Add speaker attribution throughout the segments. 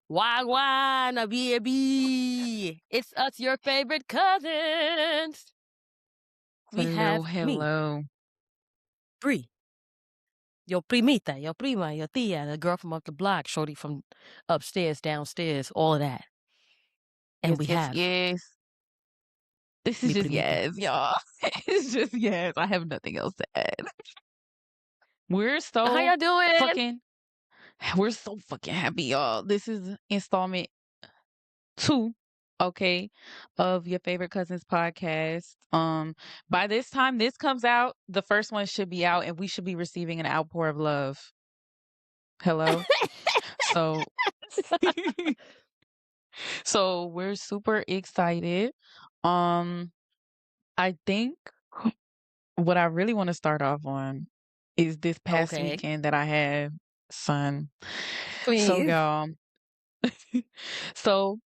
Speaker 1: Wagwan, baby. It's us, your favorite cousins. We
Speaker 2: Hello,
Speaker 1: have me,
Speaker 2: hello.
Speaker 1: Bri, your primita, your prima, your tia, the girl from up the block, shorty from upstairs, downstairs, all of that. And
Speaker 2: Yes,
Speaker 1: we
Speaker 2: yes,
Speaker 1: have
Speaker 2: yes. This is
Speaker 1: mi
Speaker 2: just
Speaker 1: primita.
Speaker 2: yes, y'all. It's just yes. I have nothing else to add. We're
Speaker 1: How
Speaker 2: so
Speaker 1: y'all doing?
Speaker 2: fucking we're so fucking happy, y'all. This is installment 2, okay, of your favorite cousins podcast. By this time this comes out, the first one should be out and we should be receiving an outpour of love. Hello. So so we're super excited. Um I think what I really want to start off on is this past
Speaker 1: Okay,
Speaker 2: weekend that I had, son. So
Speaker 1: please.
Speaker 2: y'all, so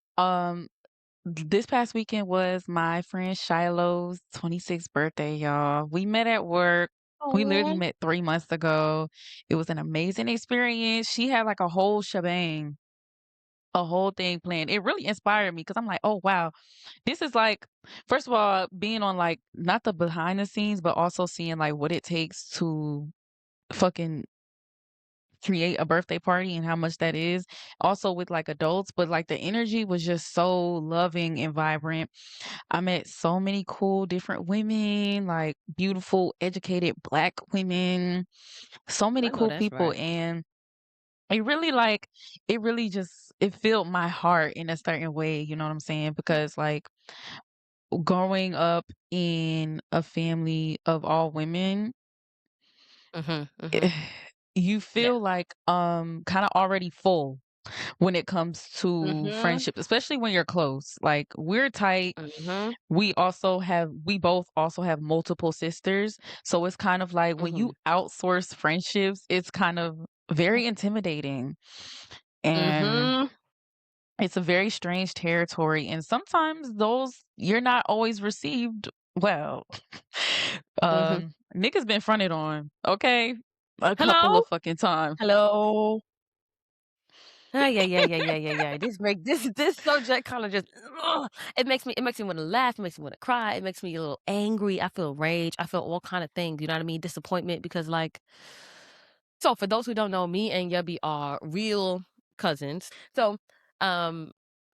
Speaker 2: this past weekend was my friend Shiloh's 26th birthday, y'all. We met at work. We literally
Speaker 1: Oh,
Speaker 2: met 3 months ago. It was an amazing experience. She had like a whole shebang, a whole thing planned. It really inspired me because I'm like, oh wow, this is like, first of all, being on like not the behind the scenes, but also seeing like what it takes to fucking create a birthday party and how much that is. Also with like adults, but like the energy was just so loving and vibrant. I met so many cool different women, like beautiful, educated black women, so many
Speaker 1: I know
Speaker 2: cool
Speaker 1: that's
Speaker 2: people.
Speaker 1: right.
Speaker 2: And it really like it really just it filled my heart in a certain way, you know what I'm saying? Because like growing up in a family of all women,
Speaker 1: Mm-hmm, mm-hmm.
Speaker 2: eh, you
Speaker 1: Yeah.
Speaker 2: feel like kind of already full when it comes to
Speaker 1: Mm-hmm,
Speaker 2: friendships, especially when you're close. Like we're tight.
Speaker 1: mm-hmm,
Speaker 2: We both also have multiple sisters. So it's kind of like when
Speaker 1: mm-hmm.
Speaker 2: you outsource friendships, it's kind of very intimidating. And
Speaker 1: Mm-hmm.
Speaker 2: it's a very strange territory. And sometimes those you're not always received well.
Speaker 1: Mm-hmm.
Speaker 2: Niggas been fronted on, okay? A couple
Speaker 1: Hello?
Speaker 2: of fucking times.
Speaker 1: Hello? Ah, yeah. This subject kind of just ugh, it makes me want to laugh, it makes me want to cry, it makes me a little angry. I feel rage, I feel all kind of things. You know what I mean? Disappointment because like, so for those who don't know, me and Yubby are real cousins. So, um,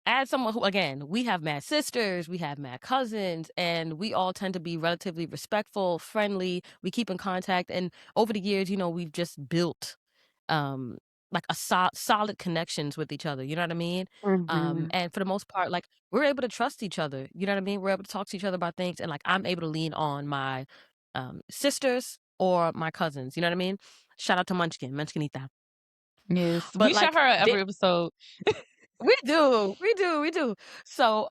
Speaker 1: as someone who, again, we have mad sisters, we have mad cousins, and we all tend to be relatively respectful, friendly. We keep in contact, and over the years, we've just built um like a solid connections with each other, you know what I mean?
Speaker 2: Mhm.
Speaker 1: And for the most part, like, we're able to trust each other, you know what I mean? We're able to talk to each other about things, and like I'm able to lean on my sisters or my cousins, you know what I mean? Shout out to Munchkinita.
Speaker 2: Yes,
Speaker 1: But
Speaker 2: we shout
Speaker 1: like
Speaker 2: her out every episode.
Speaker 1: we do. So,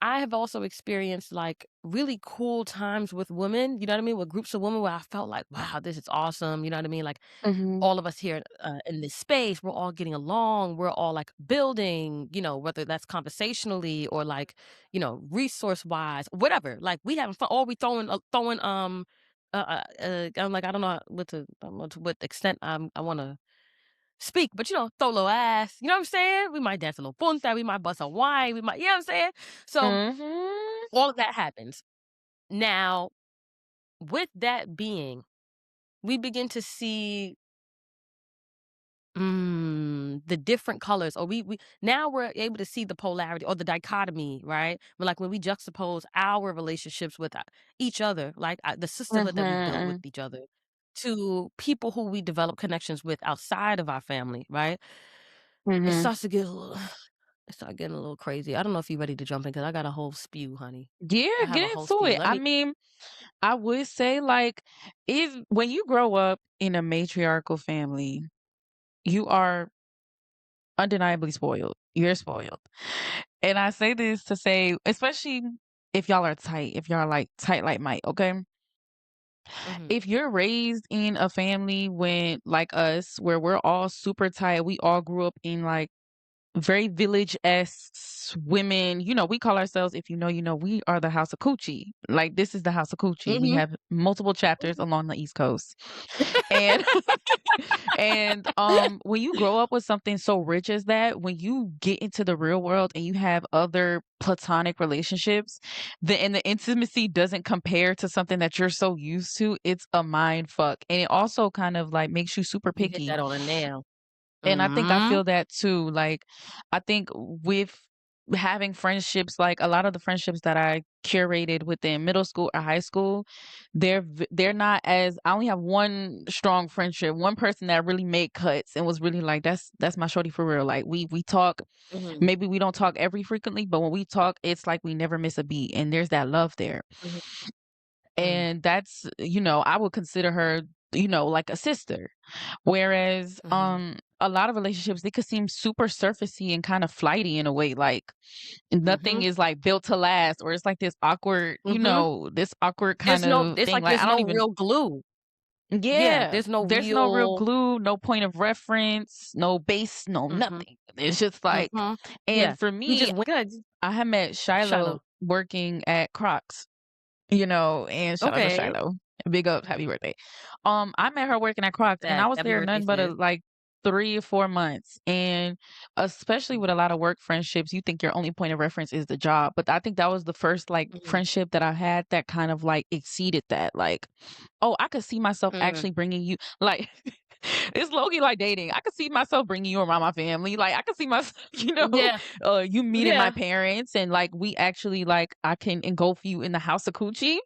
Speaker 1: I have also experienced like really cool times with women, you know what I mean? With groups of women where I felt like, wow, this is awesome. You know what I mean? Like
Speaker 2: Mhm.
Speaker 1: all of us here in this space, we're all getting along. We're all like building, whether that's conversationally or like, resource wise, whatever. Like we having fun. Or we throwing, I'm like, I don't know to what extent I want to speak, but throw a little ass. You know what I'm saying? We might dance a little punta, we might bust a wine, we might, you know what I'm saying? So
Speaker 2: Mhm.
Speaker 1: all of that happens. Now, with that being, we begin to see the different colors, or we now we're able to see the polarity or the dichotomy, right? But like when we juxtapose our relationships with each other, like the sisterhood that we've built with
Speaker 2: Mhm.
Speaker 1: each other, to people who we develop connections with outside of our family, right? It
Speaker 2: Mhm.
Speaker 1: starts to get a little it started getting a little crazy. I don't know if you're ready to jump in because I got a whole spew, honey.
Speaker 2: Yeah,
Speaker 1: I have a
Speaker 2: get
Speaker 1: whole
Speaker 2: into
Speaker 1: spew.
Speaker 2: it.
Speaker 1: Let
Speaker 2: I
Speaker 1: me.
Speaker 2: mean, I would say like if when you grow up in a matriarchal family, you are undeniably spoiled. You're spoiled. And I say this to say, especially if y'all are tight, if y'all are like tight like Mike, okay?
Speaker 1: Hmm.
Speaker 2: If you're raised in a family when like us, where we're all super tight, we all grew up in like very village-esque women. We call ourselves, if you know, you know, we are the House of Coochie. Like, this is the House of Coochie. We
Speaker 1: Mhm,
Speaker 2: have multiple chapters
Speaker 1: mhm.
Speaker 2: along the East Coast. And when you grow up with something so rich as that, when you get into the real world and you have other platonic relationships, the intimacy doesn't compare to something that you're so used to. It's a mind fuck. And it also kind of like makes you super
Speaker 1: You hit
Speaker 2: picky.
Speaker 1: that on a nail.
Speaker 2: And I think I
Speaker 1: Mhm,
Speaker 2: feel that too. Like, I think with having friendships, like a lot of the friendships that I curated within middle school or high school, they're not as. I only have one strong friendship, one person that really made cuts and was really like, that's my shorty for real. Like, we talk.
Speaker 1: mhm,
Speaker 2: Maybe we don't talk every frequently, but when we talk, it's like we never miss a beat, and there's that love there.
Speaker 1: mhm, mhm,
Speaker 2: And that's, I would consider her, like a sister. Whereas,
Speaker 1: mhm.
Speaker 2: a lot of relationships, they could seem super surfacey and kind of flighty in a way, like nothing
Speaker 1: Mhm,
Speaker 2: is like built to last, or it's like this awkward,
Speaker 1: mhm.
Speaker 2: this awkward kind of
Speaker 1: It's
Speaker 2: thing.
Speaker 1: like
Speaker 2: Like,
Speaker 1: there's
Speaker 2: I don't
Speaker 1: no
Speaker 2: even,
Speaker 1: real glue. Yeah,
Speaker 2: yeah,
Speaker 1: there's no
Speaker 2: there's no real
Speaker 1: real
Speaker 2: glue, no point of reference, no base, no
Speaker 1: mhm,
Speaker 2: nothing. It's just like,
Speaker 1: mhm. Yeah.
Speaker 2: and for
Speaker 1: You
Speaker 2: me,
Speaker 1: just went good.
Speaker 2: I had met Shiloh
Speaker 1: Shiloh.
Speaker 2: working at Crocs. And shout out to
Speaker 1: Okay.
Speaker 2: Shiloh. Big up, happy birthday. I met her working at Crocs, and I
Speaker 1: That
Speaker 2: was
Speaker 1: happy
Speaker 2: there
Speaker 1: birthday,
Speaker 2: nothing but
Speaker 1: sis.
Speaker 2: like 3 or 4 months. And especially with a lot of work friendships, you think your only point of reference is the job. But I think that was the first like
Speaker 1: Mhm,
Speaker 2: friendship that I had that kind of like exceeded that. Like, oh, I could see myself
Speaker 1: mhm.
Speaker 2: actually bringing you like. It's low-key like dating. I could see myself bringing you around my family. Like, I could see myself,
Speaker 1: Yeah,
Speaker 2: you meeting my
Speaker 1: yeah.
Speaker 2: parents, and like we actually like I can engulf you in the house of coochie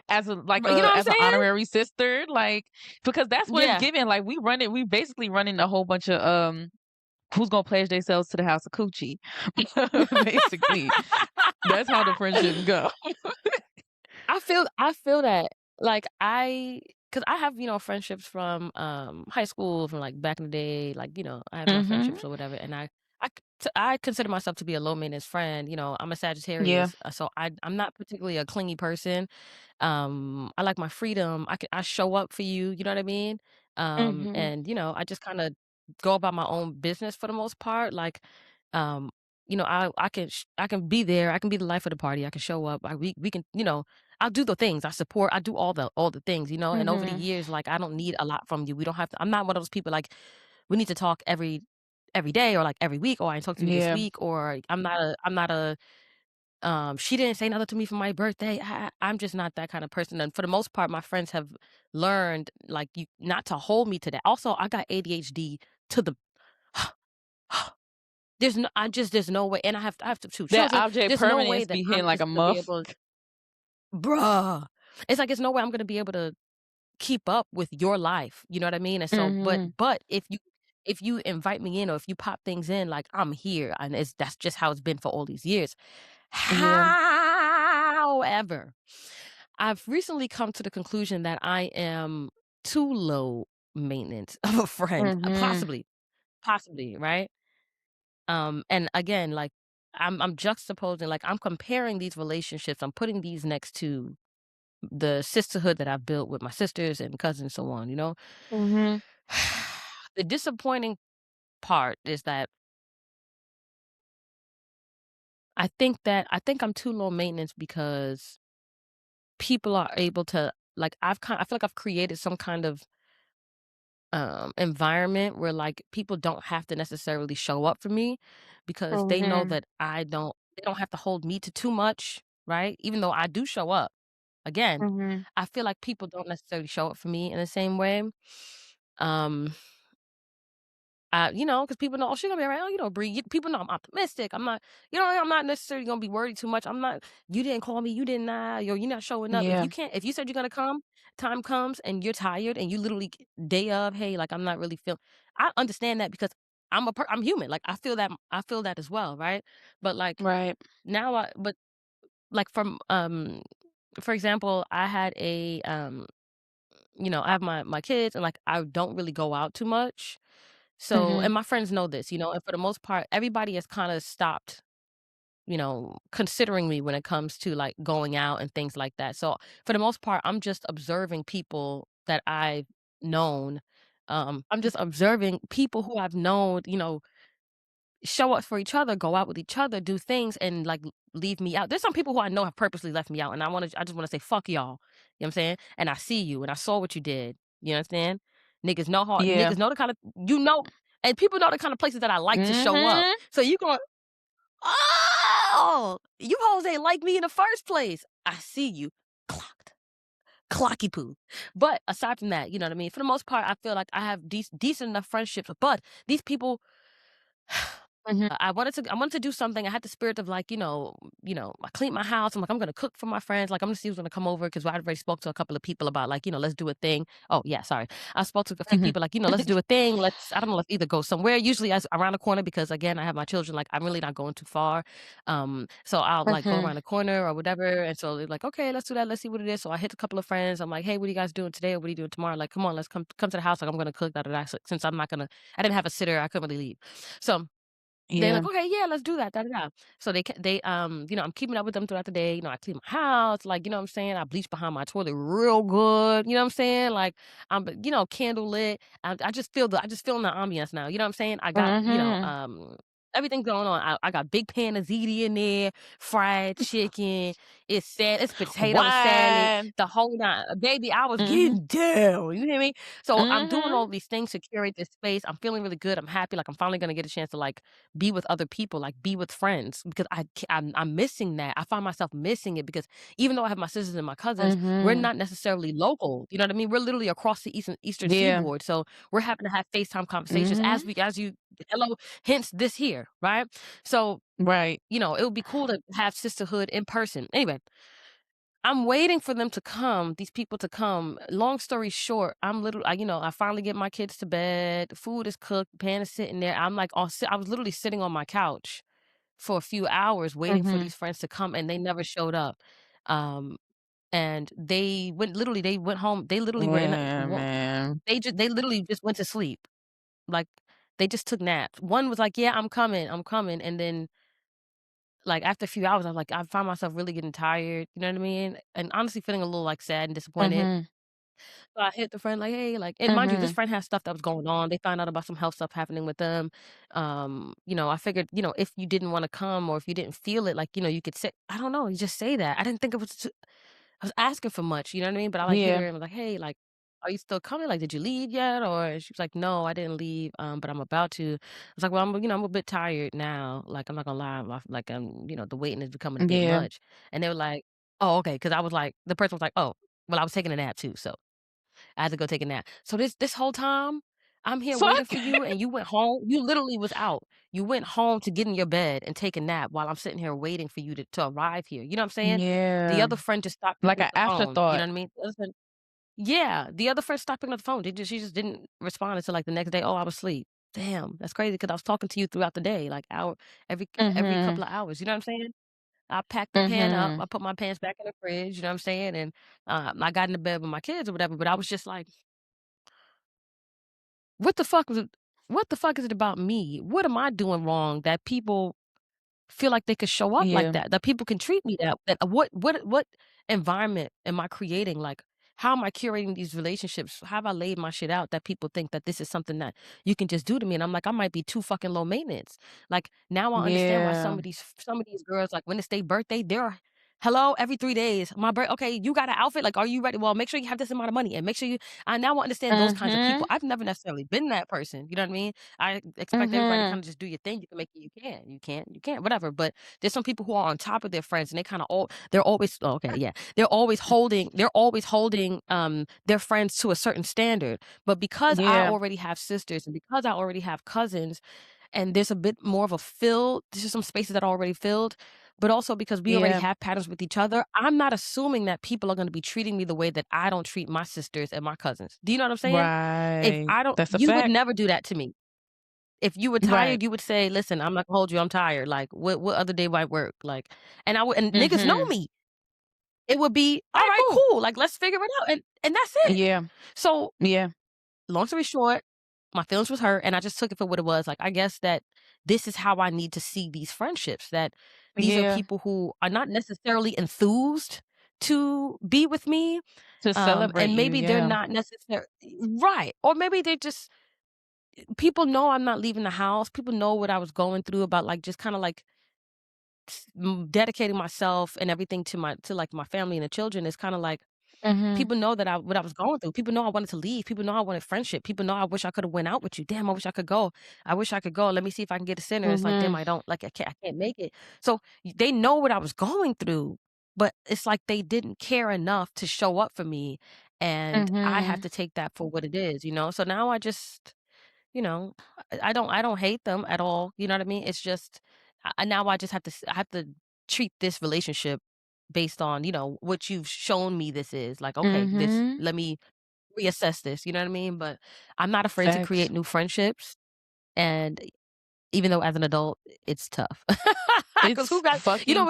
Speaker 2: as a like
Speaker 1: But you know
Speaker 2: a
Speaker 1: what I'm
Speaker 2: as an
Speaker 1: saying?
Speaker 2: honorary sister, like, because that's what it's
Speaker 1: Yeah.
Speaker 2: given. Like, we basically running a whole bunch of who's gonna pledge themselves to the house of coochie. Basically, that's how the friendships go.
Speaker 1: I feel that. Like, cause I have, friendships from, high school, from, like, back in the day, like, I have my
Speaker 2: Mhm.
Speaker 1: friendships or whatever, and I consider myself to be a low maintenance friend. I'm a
Speaker 2: Yeah.
Speaker 1: Sagittarius, so I'm not particularly a clingy person. I like my freedom. I show up for you, you know what I mean?
Speaker 2: Mhm.
Speaker 1: And, I just kinda go about my own business for the most part. Like, um, I can be there, I can be the life of the party, I can show up, we can, I'll do the things, I support, I do all the things, and over the
Speaker 2: Mhm.
Speaker 1: years, like, I don't need a lot from you. We don't have to I'm not one of those people, like, we need to talk every day or, like, every week, or I ain't talked to you this
Speaker 2: Yeah.
Speaker 1: week, or she didn't say nothing to me for my birthday. I'm just not that kind of person, and for the most part, my friends have learned, like, you not to hold me to that. Also, I got ADHD to the there's no way, and I have 2
Speaker 2: That
Speaker 1: children.
Speaker 2: object
Speaker 1: There's no way
Speaker 2: permanence
Speaker 1: that
Speaker 2: be
Speaker 1: I'm
Speaker 2: hitting like
Speaker 1: just
Speaker 2: a
Speaker 1: gonna be
Speaker 2: muff.
Speaker 1: able bruh. It's like, it's no way I'm gonna be able to keep up with your life, you know what I mean? And so,
Speaker 2: Mhm.
Speaker 1: but if you invite me in, or if you pop things in, like, I'm here, and that's just how it's been for all these years.
Speaker 2: Yeah.
Speaker 1: However, I've recently come to the conclusion that I am too low maintenance of a friend,
Speaker 2: Mhm.
Speaker 1: possibly, right? And again, like, I'm juxtaposing, like, I'm comparing these relationships, I'm putting these next to the sisterhood that I've built with my sisters and cousins, so on, you know?
Speaker 2: Mhm.
Speaker 1: The disappointing part is that I think I'm too low maintenance because people are able to, like, I feel like I've created some kind of environment where, like, people don't have to necessarily show up for me, because they know
Speaker 2: Mhm.
Speaker 1: that they don't have to hold me to too much, right? Even though I do show up. Again,
Speaker 2: Mhm.
Speaker 1: I feel like people don't necessarily show up for me in the same way. Um, because people know, "Oh, she gonna be alright. Oh, Bree," people know I'm optimistic. I'm not necessarily gonna be worried too much. "You didn't call me, you didn't, you're not showing up."
Speaker 2: Yeah.
Speaker 1: If you said you're gonna come, time comes and you're tired and you literally day of, "Hey, like, I'm not really feel." I understand that, because I'm human. Like, I feel that as well, right? But, like,
Speaker 2: Right.
Speaker 1: now like, for example, I have my kids, and, like, I don't really go out too much. So,
Speaker 2: Mhm.
Speaker 1: and my friends know this, and for the most part, everybody has kinda stopped, considering me when it comes to, like, going out and things like that. So, for the most part, I'm just observing people that I've known. I'm just observing people who I've known, show up for each other, go out with each other, do things, and like leave me out. There's some people who I know have purposely left me out, and I just want to say fuck y'all. You know what I'm saying? And I see you, and I saw what you did. You understand?
Speaker 2: Yeah.
Speaker 1: Niggas know the kind of and people know the kind of places that I like to show up.
Speaker 2: Mhm.
Speaker 1: So you going, oh, you hoes ain't like me in the first place. I see you, clocked, clocky poo. But aside from that, you know what I mean. For the most part, I feel like I have decent enough friendships, but these people
Speaker 2: Mhm.
Speaker 1: I wanted to do something. I had the spirit of like, I cleaned my house. I'm like, I'm gonna cook for my friends. Like, I'm gonna see who's gonna come over because I already spoke to a couple of people about like, let's do a thing. Oh yeah, sorry. I spoke to a few
Speaker 2: Mhm.
Speaker 1: people like, let's do a thing. I don't know, let's either go somewhere. Usually as around the corner because again, I have my children. Like, I'm really not going too far. So I'll like go
Speaker 2: Mhm.
Speaker 1: around the corner or whatever. And so they're like, okay, let's do that. Let's see what it is. So I hit a couple of friends. I'm like, hey, what are you guys doing today? Or what are you doing tomorrow? Like, come on, let's come to the house. Like, I'm gonna cook that. Since I didn't have a sitter, I couldn't really leave. So they're
Speaker 2: Yeah.
Speaker 1: like, "Okay, yeah, let's do that, da, da, da." So I'm keeping up with them throughout the day, I clean my house, like, you know what I'm saying? I bleach behind my toilet real good, you know what I'm saying? Like, candle lit. I just feeling the ambiance now, you know what I'm saying? I got,
Speaker 2: Mhm.
Speaker 1: everything going on. I got big pan of ziti in there, fried chicken, it's potato salad,
Speaker 2: Wine.
Speaker 1: the whole nine. Baby, I was
Speaker 2: Mhm.
Speaker 1: getting down, you hear me? So I'm doing all
Speaker 2: Mhm.
Speaker 1: these things to curate this space. I'm feeling really good. I'm happy. Like I'm finally gonna get a chance to like be with other people, like be with friends because I'm missing that. I find myself missing it because even though I have my sisters and my cousins, we're
Speaker 2: Mhm.
Speaker 1: not necessarily local. You know what I mean? We're literally across the eastern
Speaker 2: Yeah.
Speaker 1: seaboard, so we're having to have FaceTime conversations
Speaker 2: Mhm.
Speaker 1: as you hello, hence this here, right? So
Speaker 2: Right.
Speaker 1: it would be cool to have sisterhood in person. Anyway, I'm waiting for them to come, these people to come. Long story short, I finally get my kids to bed. Food is cooked, pan is sitting there. I'm like, I was literally sitting on my couch for a few hours waiting for
Speaker 2: Mhm.
Speaker 1: these friends to come, and they never showed up. Um, and they went home. They literally were in.
Speaker 2: Yeah,
Speaker 1: Well,
Speaker 2: man.
Speaker 1: they literally just went to sleep. Like they just took naps. One was like, "Yeah, I'm coming," and then like, after a few hours, I found myself really getting tired, you know what I mean? And honestly feeling a little, like, sad and disappointed.
Speaker 2: Mhm.
Speaker 1: So I hit the friend like, "Hey," like and mind you, this
Speaker 2: Mhm.
Speaker 1: friend has stuff that was going on. They found out about some health stuff happening with them. I figured, if you didn't wanna come or if you didn't feel it, like, you could say I don't know, you just say that. I didn't think it was t I was asking for much, you know what I mean? But I, like, hit
Speaker 2: Yeah.
Speaker 1: her and was like, "Hey, like, are you still coming? Like, did you leave yet?" Or she was like, "No, I didn't leave, but I'm about to." I was like, "Well, I'm a bit tired now. Like, I'm not gonna lie. The waiting is becoming a bit
Speaker 2: Yeah.
Speaker 1: much." And they were like, "Oh, okay." Because I was like the person was like, "Oh, well, I was taking a nap too, so I had to go take a nap." So this whole time, I'm here waiting
Speaker 2: Fuck.
Speaker 1: for you, and you went home. You literally was out. You went home to get in your bed and take a nap while I'm sitting here waiting for you to arrive here. You know what I'm saying? The
Speaker 2: Yeah.
Speaker 1: other friend just stopped
Speaker 2: Like
Speaker 1: picking
Speaker 2: an
Speaker 1: up the phone. You know
Speaker 2: afterthought.
Speaker 1: what I mean? Yeah, the other friend stopped picking up the phone. She just didn't respond until, like, the next day, "Oh, I was asleep." Damn, that's crazy because I was talking to you throughout the day, like, every
Speaker 2: Mhm.
Speaker 1: couple of hours, you know what I'm saying? I packed the pan up,
Speaker 2: Mhm.
Speaker 1: I put my pants back in the fridge, you know what I'm saying, and, I got into bed with my kids or whatever, but I was just like, What the fuck is it about me? What am I doing wrong that people feel like they could show up like
Speaker 2: Yeah.
Speaker 1: that people can treat me that what environment am I creating? Like, how am I curating these relationships? How have I laid my shit out that people think that this is something that you can just do to me? And I'm like, I might be too fucking low maintenance. Like, now I understand why
Speaker 2: Yeah.
Speaker 1: some of these girls, like, when it's their birthday, they're hello every 3 days. Okay, you got an outfit? Like, are you ready? Well, make sure you have this amount of money and make sure I now understand those kinds of people.
Speaker 2: Mhm.
Speaker 1: I've never necessarily been that person. You know what I mean? I expect everybody to
Speaker 2: Mhm.
Speaker 1: kind of just do your thing. You can make it, you can't, whatever. But there's some people who are on top of their friends and they kind of they're always okay, yeah. They're always holding their friends to a certain standard. But because I
Speaker 2: Yeah.
Speaker 1: already have sisters and because I already have cousins and there's a bit more of a fill, there's just some spaces that are already filled. But also because we already
Speaker 2: Yeah.
Speaker 1: have patterns with each other, I'm not assuming that people are going to be treating me the way that I don't treat my sisters and my cousins. Do you know what I'm saying? If
Speaker 2: Right.
Speaker 1: I don't,
Speaker 2: That's a
Speaker 1: you would
Speaker 2: fact.
Speaker 1: never do that to me. If you were
Speaker 2: Right.
Speaker 1: tired, you would say, "Listen, I'm not gonna hold you, I'm tired." Like, what other day might work? Like, and niggas know
Speaker 2: Mhm.
Speaker 1: me. It would be,
Speaker 2: Alright,
Speaker 1: "Alright,
Speaker 2: cool.
Speaker 1: cool, like, let's figure it out," and that's it.
Speaker 2: Yeah.
Speaker 1: So,
Speaker 2: Yeah.
Speaker 1: long story short, my feelings was hurt, and I just took it for what it was. Like, I guess that this is how I need to see these friendships, that these are
Speaker 2: Yeah.
Speaker 1: people who are not necessarily enthused to be with me,
Speaker 2: To celebrate
Speaker 1: and
Speaker 2: you,
Speaker 1: maybe they're
Speaker 2: yeah.
Speaker 1: not necessar right, or maybe they just people know I'm not leaving the house. People know what I was going through about, like, just kinda, like, dedicating myself and everything to, like, my family and the children. Is kinda like
Speaker 2: Mhm.
Speaker 1: people know that I what I was going through. People know I wanted to leave. People know I wanted friendship. People know I wish I coulda went out with you. "Damn, I wish I could go. I wish I could go. Let me see if I can get a center." It's like, "Damn,
Speaker 2: Mhm.
Speaker 1: I don't like, I can't make it." So, they know what I was going through, but it's like they didn't care enough to show up for me, and I have
Speaker 2: Mhm.
Speaker 1: to take that for what it is, you know? So now I just, you know, I don't hate them at all, you know what I mean? It's just, now I just have to I have to treat this relationship based on, what you've shown me this is. Like, okay, this
Speaker 2: Mhm.
Speaker 1: let me reassess this, you know what I mean? But I'm not afraid to
Speaker 2: Facts.
Speaker 1: create new friendships, and even though as an adult, it's tough. Because
Speaker 2: It's
Speaker 1: who got
Speaker 2: fucking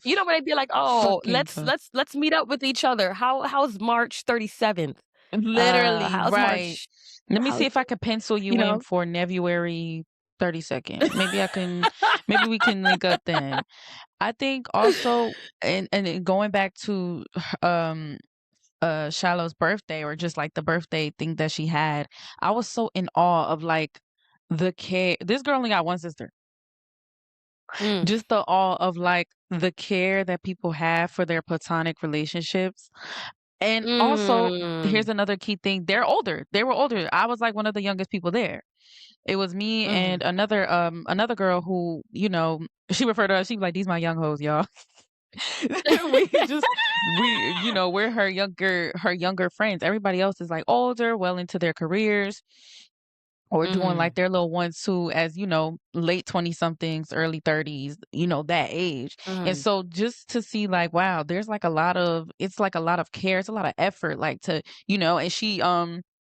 Speaker 1: you know
Speaker 2: tough.
Speaker 1: when they'd be like, "Oh,
Speaker 2: Fucking
Speaker 1: let's
Speaker 2: tough.
Speaker 1: let's let's meet up with each other. How's March 37th?
Speaker 2: Literally,
Speaker 1: How's
Speaker 2: right.
Speaker 1: March
Speaker 2: Let me see
Speaker 1: how's
Speaker 2: if I could pencil
Speaker 1: you
Speaker 2: you in
Speaker 1: know?"
Speaker 2: for February 32nd. Maybe we can link up then. I think also, and then going back to Shiloh's birthday, or just like the birthday thing that she had, I was so in awe of like the care. This girl only got one sister.
Speaker 1: Mm,
Speaker 2: Just the awe of like the care that people have for their platonic relationships. And also,
Speaker 1: mm,
Speaker 2: here's another key thing. They're older. They were older. I was like one of the youngest people there. It was me and
Speaker 1: mhm.
Speaker 2: another girl who, she referred to us, she was like, "These my young hoes, y'all." We just we're her younger friends. Everybody else is like older, well into their careers, or doing like
Speaker 1: Mhm,
Speaker 2: their little ones too, as late 20 somethings, early 30s, that age. And
Speaker 1: mhm.
Speaker 2: so just to see like, wow, there's like it's like a lot of care, it's a lot of effort, like to,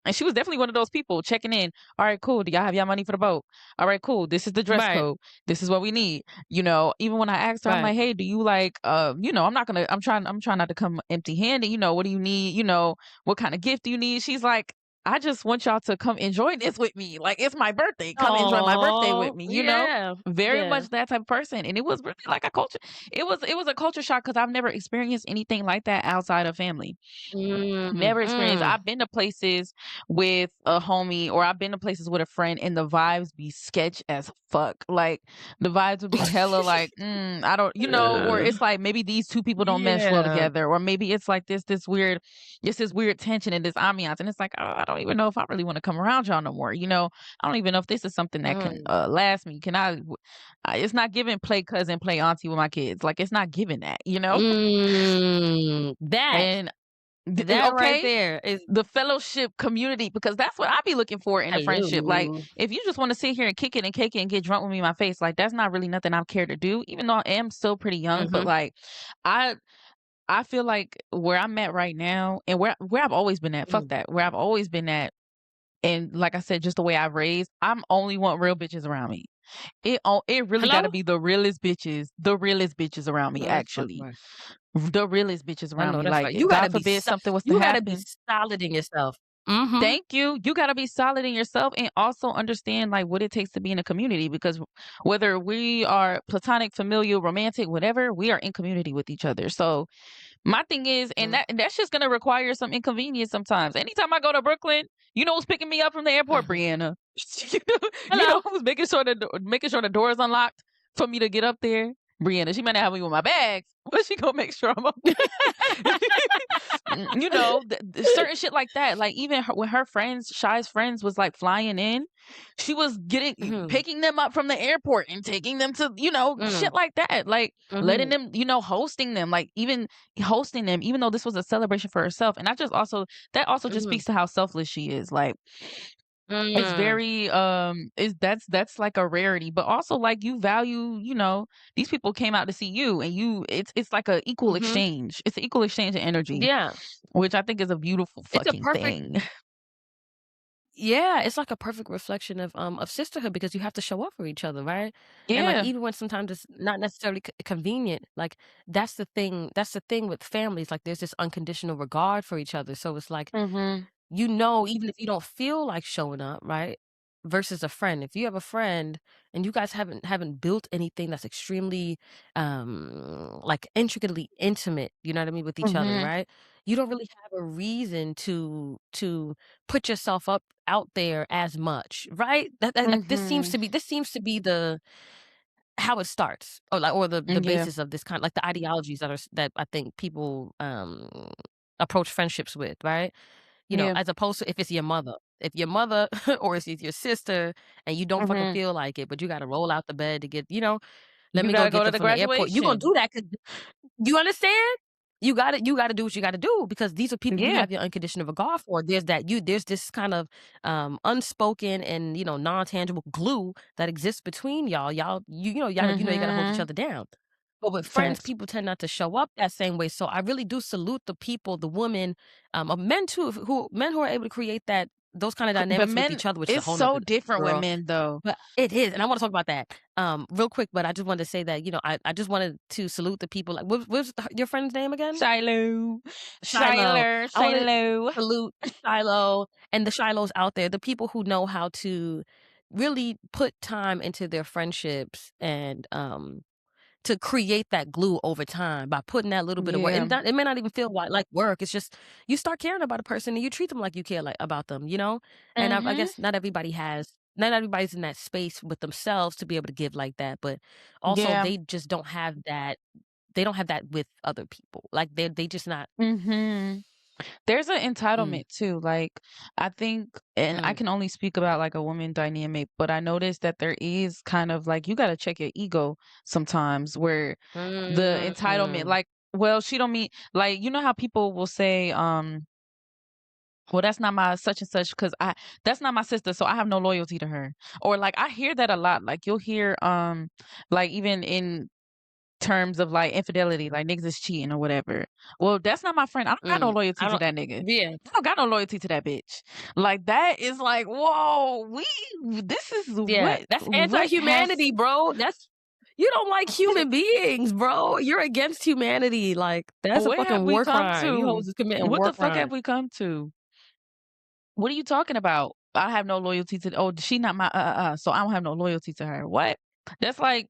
Speaker 2: and she was definitely one of those people checking in. All right, cool. Do y'all have y'all money for the boat? All right, cool. This is the dress
Speaker 1: Right,
Speaker 2: code. This is what we need. Even when I asked her, I'm
Speaker 1: right.
Speaker 2: like, hey, do you like, I'm trying not to come empty handed. What do you need? What kind of gift do you need? She's like, I just want y'all to come enjoy this with me. Like, it's my birthday. Come enjoy my birthday with
Speaker 1: Oh,
Speaker 2: me.
Speaker 1: yeah,
Speaker 2: Very
Speaker 1: yeah.
Speaker 2: much that type of person. And it was really like a culture. It was a culture shock because I've never experienced anything like that outside of family.
Speaker 1: Mm,
Speaker 2: Never experienced.
Speaker 1: mm.
Speaker 2: I've been to places with a homie, or I've been to places with a friend, and the vibes be sketch as fuck. Like, the vibes would be hella like, I don't, or
Speaker 1: Uh,
Speaker 2: it's like maybe these two people don't mesh well
Speaker 1: yeah.
Speaker 2: together, or maybe it's like this weird tension and this ambiance, and it's like, oh, I don't even know if I really want to come around y'all no more. I don't even know if this is something that can
Speaker 1: Mm,
Speaker 2: last me. It's not giving play cousin, play auntie with my kids. Like, it's not giving that.
Speaker 1: mm. That
Speaker 2: And
Speaker 1: that right
Speaker 2: okay,
Speaker 1: there is
Speaker 2: the fellowship community, because that's what I be looking for in a friendship. Like,
Speaker 1: hello.
Speaker 2: if you just want to sit here and kick it and cake it and get drunk with me in my face, like, that's not really nothing I care to do, even though I am still pretty young. But
Speaker 1: Mhm,
Speaker 2: like, I I feel like where I'm at right now, and where I've always been at, fuck
Speaker 1: mm.
Speaker 2: that, where I've always been at, and like I said, just the way I've raised, I'm only want real bitches around me. It really got to
Speaker 1: Hello?
Speaker 2: be the realest bitches around me.
Speaker 1: No, that's fucking
Speaker 2: Actually,
Speaker 1: right.
Speaker 2: the realest bitches
Speaker 1: I
Speaker 2: around
Speaker 1: know
Speaker 2: me.
Speaker 1: that's
Speaker 2: Like,
Speaker 1: right.
Speaker 2: God forbid something was to
Speaker 1: You gotta be
Speaker 2: happen.
Speaker 1: solid in yourself. Mhm,
Speaker 2: Thank you. You gotta be solid in yourself, and also understand like what it takes to be in a community, because whether we are platonic, familial, romantic, whatever, we are in community with each other. So my thing is, and
Speaker 1: mhm,
Speaker 2: that's just gonna require some inconvenience sometimes. Anytime I go to Brooklyn, who's picking me up from the airport?
Speaker 1: mhm.
Speaker 2: Brianna. You know
Speaker 1: Hello?
Speaker 2: who's making sure the door is unlocked for me to get up there? Brianna. She might not have me with my bags, but she gonna make sure I'm okay. Certain shit like that. Like, even when her friends, Shy's friends, was like flying in, she was
Speaker 1: Mhm,
Speaker 2: picking them up from the airport and taking them to, shit
Speaker 1: mm,
Speaker 2: like that. Like, letting
Speaker 1: mhm,
Speaker 2: them, hosting them, like even hosting them, even though this was a celebration for herself. And that also just
Speaker 1: mhm,
Speaker 2: speaks to how selfless she is. Like, it's
Speaker 1: mm,
Speaker 2: very is that's like a rarity, but also like you value, these people came out to see you, and it's like a equal
Speaker 1: mhm.
Speaker 2: exchange. It's an equal exchange of energy,
Speaker 1: Yeah.
Speaker 2: which I think is a beautiful
Speaker 1: It's a
Speaker 2: fucking
Speaker 1: perfect
Speaker 2: thing.
Speaker 1: Yeah, it's like a perfect reflection of sisterhood because you have to show up for each other, right? And like
Speaker 2: Yeah.
Speaker 1: even when sometimes it's not necessarily convenient, like that's the thing with families. Like there's this unconditional regard for each other. So it's like
Speaker 2: Mhm.
Speaker 1: even if you don't feel like showing up, right? versus a friend. If you have a friend and you guys haven't built anything that's extremely like intricately intimate, you know what I mean, with each other,
Speaker 2: Mhm.
Speaker 1: right? You don't really have a reason to put yourself up out there as much, right?
Speaker 2: Mhm.
Speaker 1: This seems to be the how it starts, or like, or the
Speaker 2: Yeah.
Speaker 1: basis of this kind, like the ideologies that that I think people approach friendships with, right? You know,
Speaker 2: Yeah.
Speaker 1: as opposed to if it's your mother. If your mother or it's your sister and you don't fucking
Speaker 2: Mhm.
Speaker 1: feel like it, but you gotta roll out the bed to get, let
Speaker 2: You
Speaker 1: me go
Speaker 2: gotta go
Speaker 1: get
Speaker 2: to
Speaker 1: them
Speaker 2: the
Speaker 1: from the airport. You gonna
Speaker 2: graduation.
Speaker 1: do that 'cause you understand? You gotta do what you gotta do because these are people you
Speaker 2: Yeah.
Speaker 1: have your unconditional regard for. There's this kind of unspoken and non-tangible glue that exists between y'all. You gotta hold each
Speaker 2: Mhm.
Speaker 1: other down. But with friends,
Speaker 2: Facts.
Speaker 1: people tend not to show up that same way. So I really do salute the people, the women, of men too, men who are able to create those kind of
Speaker 2: But
Speaker 1: dynamics with
Speaker 2: men,
Speaker 1: each other, which is a
Speaker 2: it's
Speaker 1: whole nother
Speaker 2: so different with
Speaker 1: girl.
Speaker 2: men though.
Speaker 1: But it is, and I wanna talk about that, real quick, but I just wanted to say that, I just wanted to salute the people, like, what's your friend's name again?
Speaker 2: Shiloh.
Speaker 1: Shiloh.
Speaker 2: Shiler,
Speaker 1: I wanna
Speaker 2: Shiloh.
Speaker 1: salute Shiloh and the Shilohs out there, the people who know how to really put time into their friendships and, to create that glue over time by putting that little bit of work,
Speaker 2: Yeah.
Speaker 1: and that it may not even feel like work. It's just you start caring about a person and you treat them like you care like about them, you know. And I
Speaker 2: Mhm.
Speaker 1: guess not everybody's in that space with themselves to be able to give like that, but also
Speaker 2: Yeah.
Speaker 1: they just don't have that. They don't have that with other people. Like they just not.
Speaker 2: Mhm. There's an
Speaker 1: Mm,
Speaker 2: entitlement too. Like, I think, and I
Speaker 1: mm,
Speaker 2: can only speak about like a woman dynamic, but I noticed that there is kind of like you got to check your ego sometimes where the entitlement,
Speaker 1: mm,
Speaker 2: like, well, she don't mean like, you know how people will say, well, that's not my such and such because that's not my sister, so I have no loyalty to her. Or like I hear that a lot. Like you'll hear like even in terms of like infidelity, like niggas is cheating or whatever. Well, that's not my friend. I don't got no
Speaker 1: I
Speaker 2: loyalty to
Speaker 1: don't.
Speaker 2: that nigga.
Speaker 1: Yeah,
Speaker 2: I don't got no loyalty to that bitch. Like that is like, whoa, this is
Speaker 1: yeah. That's
Speaker 2: what has
Speaker 1: anti-humanity, bro. That's You don't like human beings, bro. You're against humanity. Like, that's a
Speaker 2: where have
Speaker 1: fucking
Speaker 2: we
Speaker 1: war
Speaker 2: come
Speaker 1: crime. You
Speaker 2: to?
Speaker 1: hoes is committing
Speaker 2: What
Speaker 1: war
Speaker 2: the fuck have
Speaker 1: crimes.
Speaker 2: we come to? What are you talking about? I have no loyalty to oh, she not my so I don't have no loyalty to her. What? That's like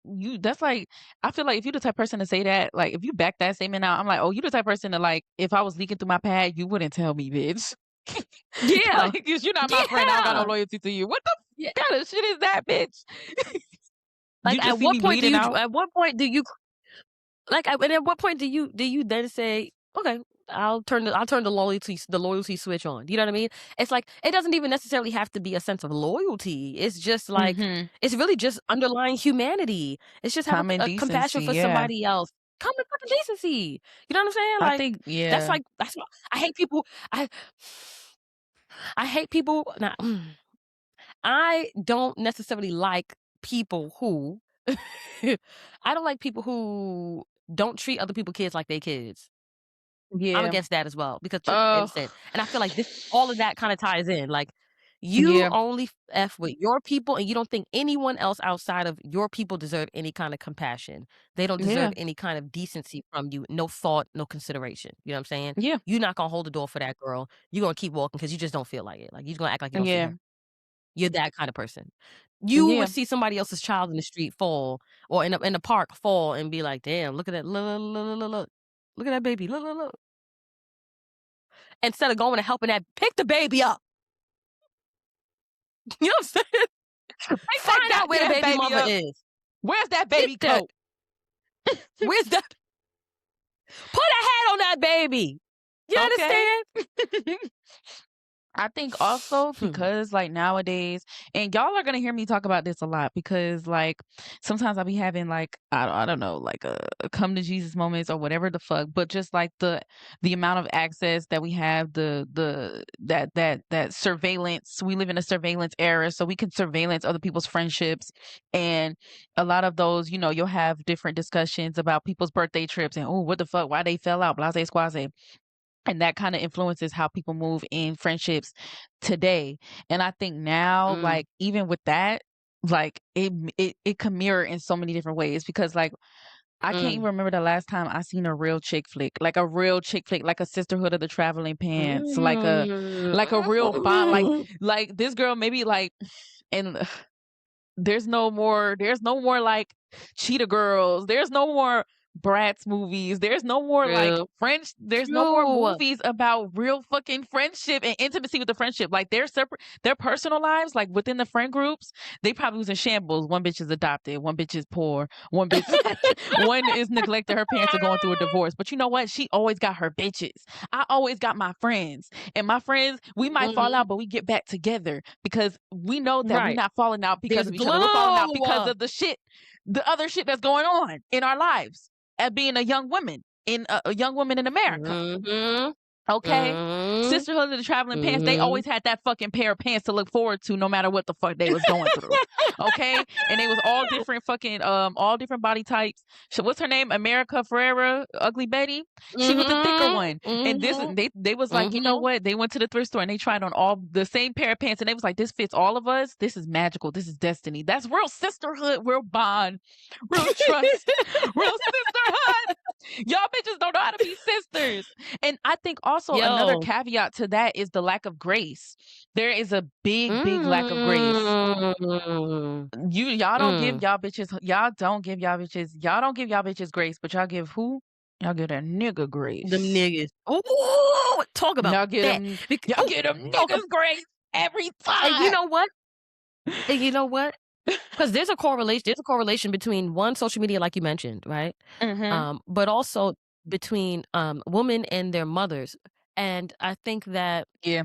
Speaker 2: I feel like if you the type of person to say that, like if you back that statement out, I'm like, oh, you the type of person to like if I was leaking through my pad, you wouldn't tell me, bitch.
Speaker 1: Yeah.
Speaker 2: Like, 'cause you're not my friend, I don't got no
Speaker 1: Yeah.
Speaker 2: loyalty to you. What the
Speaker 1: Yeah.
Speaker 2: kind of shit is that, bitch? You
Speaker 1: Like,
Speaker 2: just see me bleeding out?
Speaker 1: at what point do you and at what point do you then say, "Okay, I'll turn the loyalty switch on." You know what I mean? It's like it doesn't even necessarily have to be a sense of loyalty. It's just like
Speaker 2: Mhm.
Speaker 1: it's really just underlying humanity. It's just have
Speaker 2: Common
Speaker 1: a compassion
Speaker 2: decency,
Speaker 1: for
Speaker 2: yeah.
Speaker 1: somebody else. Common fucking decency. You know what I'm saying?
Speaker 2: I
Speaker 1: Like
Speaker 2: think yeah.
Speaker 1: that's what I hate people. I I hate people. Nah, I don't necessarily like people who I don't like people who don't treat other people kids like they kids. I'm
Speaker 2: Yeah.
Speaker 1: against that as well because just the
Speaker 2: Oh,
Speaker 1: instant. And I feel like this all of that kind of ties in. Like you
Speaker 2: yeah.
Speaker 1: only F with your people and you don't think anyone else outside of your people deserve any kind of compassion. They don't deserve
Speaker 2: Yeah.
Speaker 1: any kind of decency from you. No thought, no consideration. You know what I'm saying?
Speaker 2: Yeah.
Speaker 1: You're not gonna hold the door for that girl. You're gonna keep walking because you just don't feel like it. Like you're gonna act like you don't see
Speaker 2: Yeah.
Speaker 1: her. You're that kind of person. You
Speaker 2: Yeah.
Speaker 1: would see somebody else's child in the street fall or in the park fall and be like, "Damn, look at that. Look, look, look, look, look. Look at that baby. Look, look, look." Instead of going and helping that pick the baby up. You know what I'm saying?
Speaker 2: Pick that
Speaker 1: Find out where the
Speaker 2: goddamn
Speaker 1: baby
Speaker 2: baby
Speaker 1: mother
Speaker 2: up.
Speaker 1: is.
Speaker 2: Where's that
Speaker 1: Get
Speaker 2: baby
Speaker 1: that.
Speaker 2: coat?
Speaker 1: Where's that? Put a hat on that baby. You
Speaker 2: Okay.
Speaker 1: understand?
Speaker 2: I think also
Speaker 1: Hmm.
Speaker 2: because like nowadays, and y'all are gonna hear me talk about this a lot because like sometimes I'll be having like I don't know like a come to Jesus moments or whatever the fuck, but just like the amount of access that we have, the that surveillance. We live in a surveillance era, so we can surveillance other people's friendships, and a lot of those, you'll have different discussions about people's birthday trips and oh what the fuck why they fell out, blase squaze, and that kind of influences how people move in friendships today. And I think now
Speaker 1: Mm.
Speaker 2: like even with that, like it can mirror in so many different ways because like I can't even
Speaker 1: Mm.
Speaker 2: remember the last time I seen a real chick flick, like a real chick flick, like a Sisterhood of the Traveling Pants, like a real bond,
Speaker 1: Mm.
Speaker 2: like this girl maybe like And there's no more like Cheetah Girls. There's no more Bratz movies. There's no more like
Speaker 1: True.
Speaker 2: French. There's no more
Speaker 1: True.
Speaker 2: movies about real fucking friendship and intimacy with the friendship. Like their separate, their personal lives, like within the friend groups, they probably was in shambles. One bitch is adopted. One bitch is poor. One bitch, one is neglected. Her parents are going through a divorce. But you know what? She always got her bitches. I always got my friends. And my friends, we might fall
Speaker 1: Mhm.
Speaker 2: out, but we get back together because we know that we're
Speaker 1: Right.
Speaker 2: not falling out because
Speaker 1: There's
Speaker 2: of each other. We're falling out because
Speaker 1: glue.
Speaker 2: of the other shit that's going on in our lives as being a young woman in America.
Speaker 1: Mhm.
Speaker 2: Okay.
Speaker 1: Mhm.
Speaker 2: Sisterhood of the Traveling Pants, they
Speaker 1: Mhm.
Speaker 2: always had that fucking pair of pants to look forward to no matter what the fuck they was going through. Okay. And they was all different body types. So what's her name? America Ferrera, Ugly Betty. She was the thicker
Speaker 1: Mhm.
Speaker 2: one. And this
Speaker 1: Mhm.
Speaker 2: they was like, you know
Speaker 1: Mhm.
Speaker 2: what? They went to the thrift store and they tried on all the same pair of pants and they was like, this fits all of us. This is magical. This is destiny. That's real sisterhood, real bond, real trust, real sisterhood. Y'all bitches don't know how to be sisters. And I think also another
Speaker 1: Yo.
Speaker 2: caveat to that is the lack of grace. There is a big, big lack of grace.
Speaker 1: Mm.
Speaker 2: Y'all don't give
Speaker 1: Mm.
Speaker 2: y'all don't give y'all bitches grace, but y'all give who? Y'all give that nigga
Speaker 1: Them
Speaker 2: grace.
Speaker 1: niggas. Ooh, talk about
Speaker 2: Y'all get
Speaker 1: that.
Speaker 2: them y'all
Speaker 1: Ooh,
Speaker 2: get them
Speaker 1: talk
Speaker 2: niggas grace every
Speaker 1: and you
Speaker 2: time.
Speaker 1: know what? And you know what? Because there's a correlation between one social media, like you mentioned, right?
Speaker 2: Mhm.
Speaker 1: But also between women and their mothers. And I think that
Speaker 2: Yeah.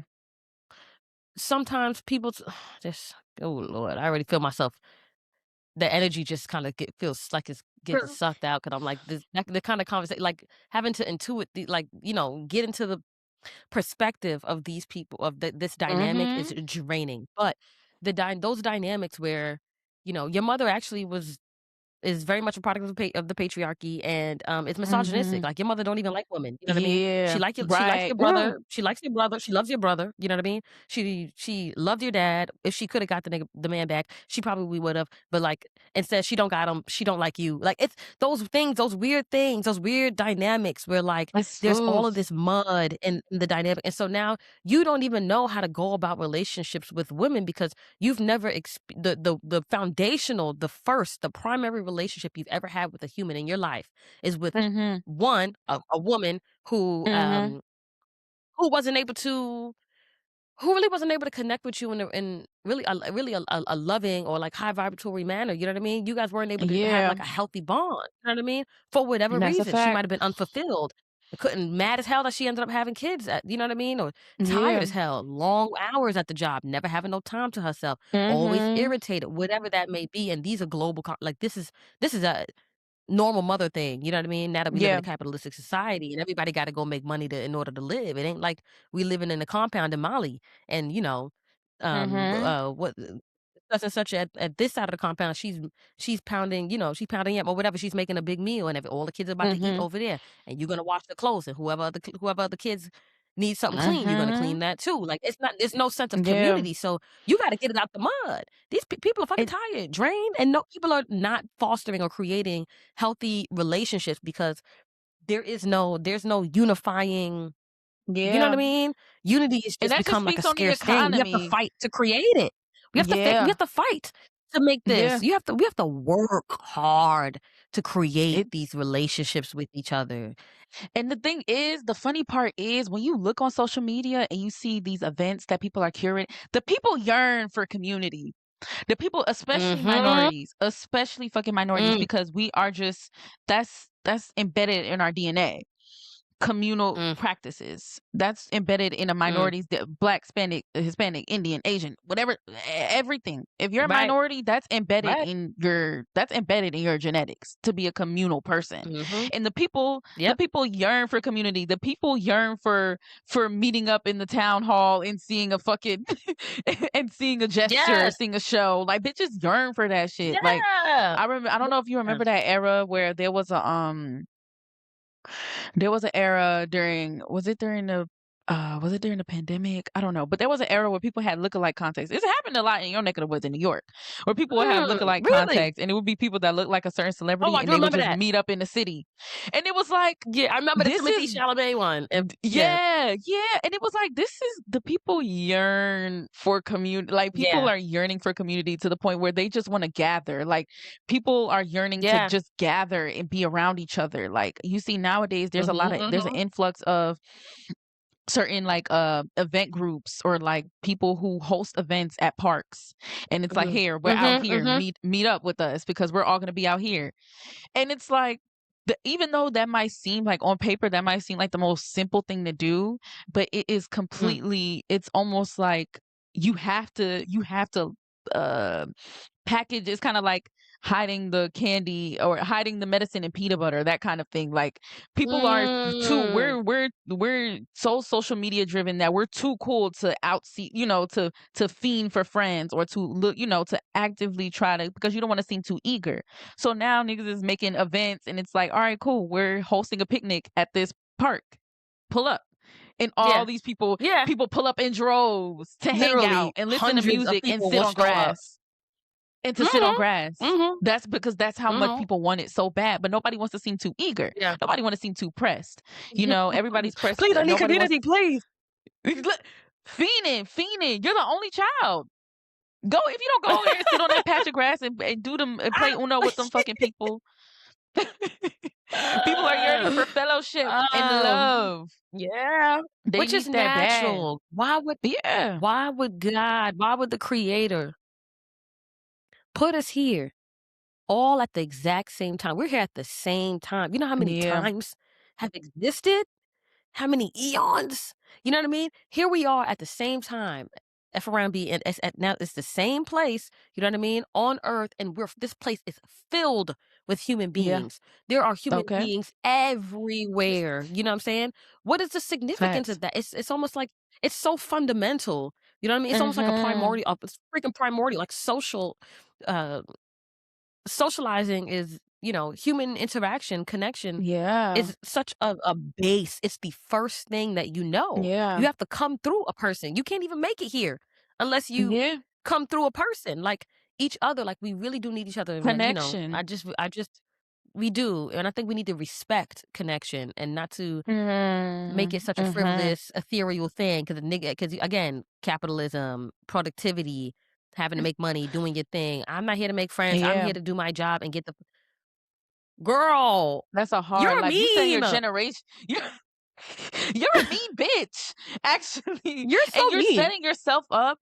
Speaker 1: sometimes people just oh Lord, I already feel myself. The energy just kind of feels like it's getting sucked out. Because I'm like the kind of conversation, like having to intuit like get into the perspective of these people of this dynamic is
Speaker 2: Mhm.
Speaker 1: draining. But those dynamics where your mother actually is very much a product of the patriarchy, and it's misogynistic.
Speaker 2: Mhm.
Speaker 1: Like, your mother don't even like women, you know what I mean?
Speaker 2: Yeah.
Speaker 1: She likes
Speaker 2: Right.
Speaker 1: your
Speaker 2: Ooh.
Speaker 1: brother, she loves your brother, you know what I mean? She loved your dad. If she coulda got the man back, she probably would've, but, like, instead she don't got him, she don't like you. Like, it's things, those weird dynamics where, like,
Speaker 2: It's
Speaker 1: there's all of
Speaker 2: oof.
Speaker 1: this mud in the dynamic, and so now you don't even know how to go about relationships with women because you've never the foundational, the primary relationship you've ever had with a human in your life is with
Speaker 2: Mhm.
Speaker 1: one, a woman
Speaker 2: Mhm.
Speaker 1: who wasn't able to who really wasn't able to connect with you in really a loving or like high vibratory manner. You know what I mean? You guys weren't able to have
Speaker 2: Yeah.
Speaker 1: like a healthy bond. You know what I mean? For whatever
Speaker 2: That's a
Speaker 1: reason, she might
Speaker 2: fact.
Speaker 1: have been unfulfilled. Couldn't mad as hell that she ended up having kids. You know what I mean? Or tired
Speaker 2: Yeah.
Speaker 1: as hell, long hours at the job, never having no time to herself, always
Speaker 2: Mhm.
Speaker 1: irritated, whatever that may be. And these are global. Like this is a normal mother thing, you know what I mean? Now that we live in a
Speaker 2: Yeah.
Speaker 1: capitalistic society and everybody gotta go make money in order to live. It ain't like we living in a compound in Mali and,
Speaker 2: Mhm.
Speaker 1: what such and such at this side of the compound, she's pounding, she's pounding yam or whatever, she's making a big meal and all the kids are about to eat
Speaker 2: Mhm.
Speaker 1: over there and you're gonna wash the clothes and whoever other kids need something clean, you're gonna
Speaker 2: Mhm.
Speaker 1: clean that too. Like there's no sense of
Speaker 2: Yeah.
Speaker 1: community. So you gotta get it out the mud. These people are fucking
Speaker 2: It
Speaker 1: tired, drained, and no people are not fostering or creating healthy relationships because there's no unifying, you know what I
Speaker 2: yeah.
Speaker 1: mean? Unity has
Speaker 2: And
Speaker 1: just
Speaker 2: that just
Speaker 1: become like a
Speaker 2: speaks on the
Speaker 1: scarce thing. We have to
Speaker 2: economy.
Speaker 1: fight to create it. We
Speaker 2: Yeah.
Speaker 1: have to fight to make
Speaker 2: Yeah.
Speaker 1: this. We have to work hard to create
Speaker 2: It
Speaker 1: these relationships with each other.
Speaker 2: and the thing is, the funny part is when you look on social media and you see these events that people are curating, the people yearn for community. The people,
Speaker 1: Mhm.
Speaker 2: especially fucking minorities,
Speaker 1: Mm,
Speaker 2: because we are just that's embedded in our DNA. Communal
Speaker 1: mm,
Speaker 2: practices. That's embedded in a
Speaker 1: mm.
Speaker 2: minorities, the Black, Hispanic, Indian, Asian, whatever, everything. If you're a
Speaker 1: Right,
Speaker 2: minority,
Speaker 1: right.
Speaker 2: that's embedded in your genetics to be a communal person.
Speaker 1: Mhm.
Speaker 2: And the
Speaker 1: Yep.
Speaker 2: people yearn for community. The people yearn for meeting up in the town hall and seeing a fucking and seeing a gesture,
Speaker 1: Yes.
Speaker 2: seeing a show. Like bitches yearn for that shit. Like
Speaker 1: Yeah.
Speaker 2: I remember, I don't know if you remember
Speaker 1: Yes.
Speaker 2: that era where there was an era during, was it during the was it during the pandemic? I don't know, but there was an era where people had lookalike contacts. It's happened a lot in your neck of the woods in New York, where people would have lookalike
Speaker 1: Really?
Speaker 2: contacts, and it would be people that look like a certain
Speaker 1: Oh,
Speaker 2: celebrity,
Speaker 1: I
Speaker 2: and
Speaker 1: do
Speaker 2: they would
Speaker 1: remember
Speaker 2: just
Speaker 1: that.
Speaker 2: meet up in the city, and it was like,
Speaker 1: Yeah, I remember the
Speaker 2: this
Speaker 1: Timothy
Speaker 2: is
Speaker 1: Chalamet one, and yeah,
Speaker 2: yeah, yeah, and it was like, this is the people yearn for community. Like, people
Speaker 1: yeah,
Speaker 2: are yearning for community to the point where they just wanna gather, like, people are yearning to
Speaker 1: yeah.
Speaker 2: just gather and be around each other. Like, you see nowadays,
Speaker 1: Mhm,
Speaker 2: there's an
Speaker 1: mhm,
Speaker 2: influx of certain, like, event groups or, like, people who host events at parks, and it's like,
Speaker 1: mhm.
Speaker 2: "Here, we're out
Speaker 1: Mhm,
Speaker 2: here,
Speaker 1: mhm.
Speaker 2: meet up with us because we're all gonna be out here." And it's like, even though that might seem like on paper, that might seem like the most simple thing to do, but it is
Speaker 1: Mm,
Speaker 2: completely, it's almost like you have to, uh, package. It's kinda like hiding the candy or hiding the medicine in peanut butter, that kind of thing. Like, people are too
Speaker 1: mm.
Speaker 2: we're so social media driven that we're too cool to outsee, to fiend for friends or to look, to actively try to, because you don't wanna seem too eager. So now niggas is making events, and it's like, "All right, cool. We're hosting a picnic at this park. Pull up." And all
Speaker 1: Yeah,
Speaker 2: these people
Speaker 1: yeah.
Speaker 2: people pull up in droves to hang out
Speaker 1: Literally
Speaker 2: and listen to
Speaker 1: hundreds of
Speaker 2: music and
Speaker 1: people
Speaker 2: sit
Speaker 1: will
Speaker 2: on
Speaker 1: show up.
Speaker 2: grass. And to sit on
Speaker 1: Mhm,
Speaker 2: grass.
Speaker 1: mhm,
Speaker 2: That's because that's how much
Speaker 1: mhm.
Speaker 2: people want it so bad, but nobody wants to seem too eager.
Speaker 1: Yeah.
Speaker 2: Nobody wanna seem too pressed. Everybody's pressed,
Speaker 1: Please, I need
Speaker 2: nobody wants
Speaker 1: community, please.
Speaker 2: look, fiending, you're the only child. Go, if you don't go over there and sit on that patch of grass and do them and play Uno with them fucking people. People are yearning for fellowship and
Speaker 1: Um,
Speaker 2: love.
Speaker 1: yeah,
Speaker 2: They
Speaker 1: which
Speaker 2: need
Speaker 1: is
Speaker 2: that bad.
Speaker 1: natural.
Speaker 2: Yeah.
Speaker 1: Why would the creator put us here all at the exact same time? We're here at the same time. You know how many
Speaker 2: Yeah.
Speaker 1: times have existed? How many eons? You know what I mean? Here we are at the same time. F around B and it's at now it's the same place, you know what I mean, on earth, and this place is filled with human
Speaker 2: Yeah.
Speaker 1: beings. There are human
Speaker 2: Okay.
Speaker 1: beings everywhere. You know what I'm saying? What is the significance
Speaker 2: Facts.
Speaker 1: of that? It's almost like it's so fundamental. You know what I mean? It's almost like a
Speaker 2: Mhm.
Speaker 1: primordial, it's freaking primordial, like uh socializing is, human interaction, connection
Speaker 2: Yeah.
Speaker 1: is such a base. It's the first thing that you know.
Speaker 2: Yeah.
Speaker 1: You have to come through a person. You can't even make it here unless you
Speaker 2: Yeah.
Speaker 1: come through a person, like each other. Like we really do need each other. And
Speaker 2: Connection.
Speaker 1: we do. And I think we need to respect connection and not to make it
Speaker 2: Mhm.
Speaker 1: such a
Speaker 2: Mhm.
Speaker 1: frivolous, ethereal thing. Because again, capitalism, productivity, having to make money, doing your thing. I'm not here to make friends. I'm
Speaker 2: Yeah.
Speaker 1: here to do my job and get the girl.
Speaker 2: That's a hard
Speaker 1: You're a
Speaker 2: life. You saying your
Speaker 1: meme.
Speaker 2: generation you're you're a mean bitch, actually.
Speaker 1: You're
Speaker 2: And
Speaker 1: so mean.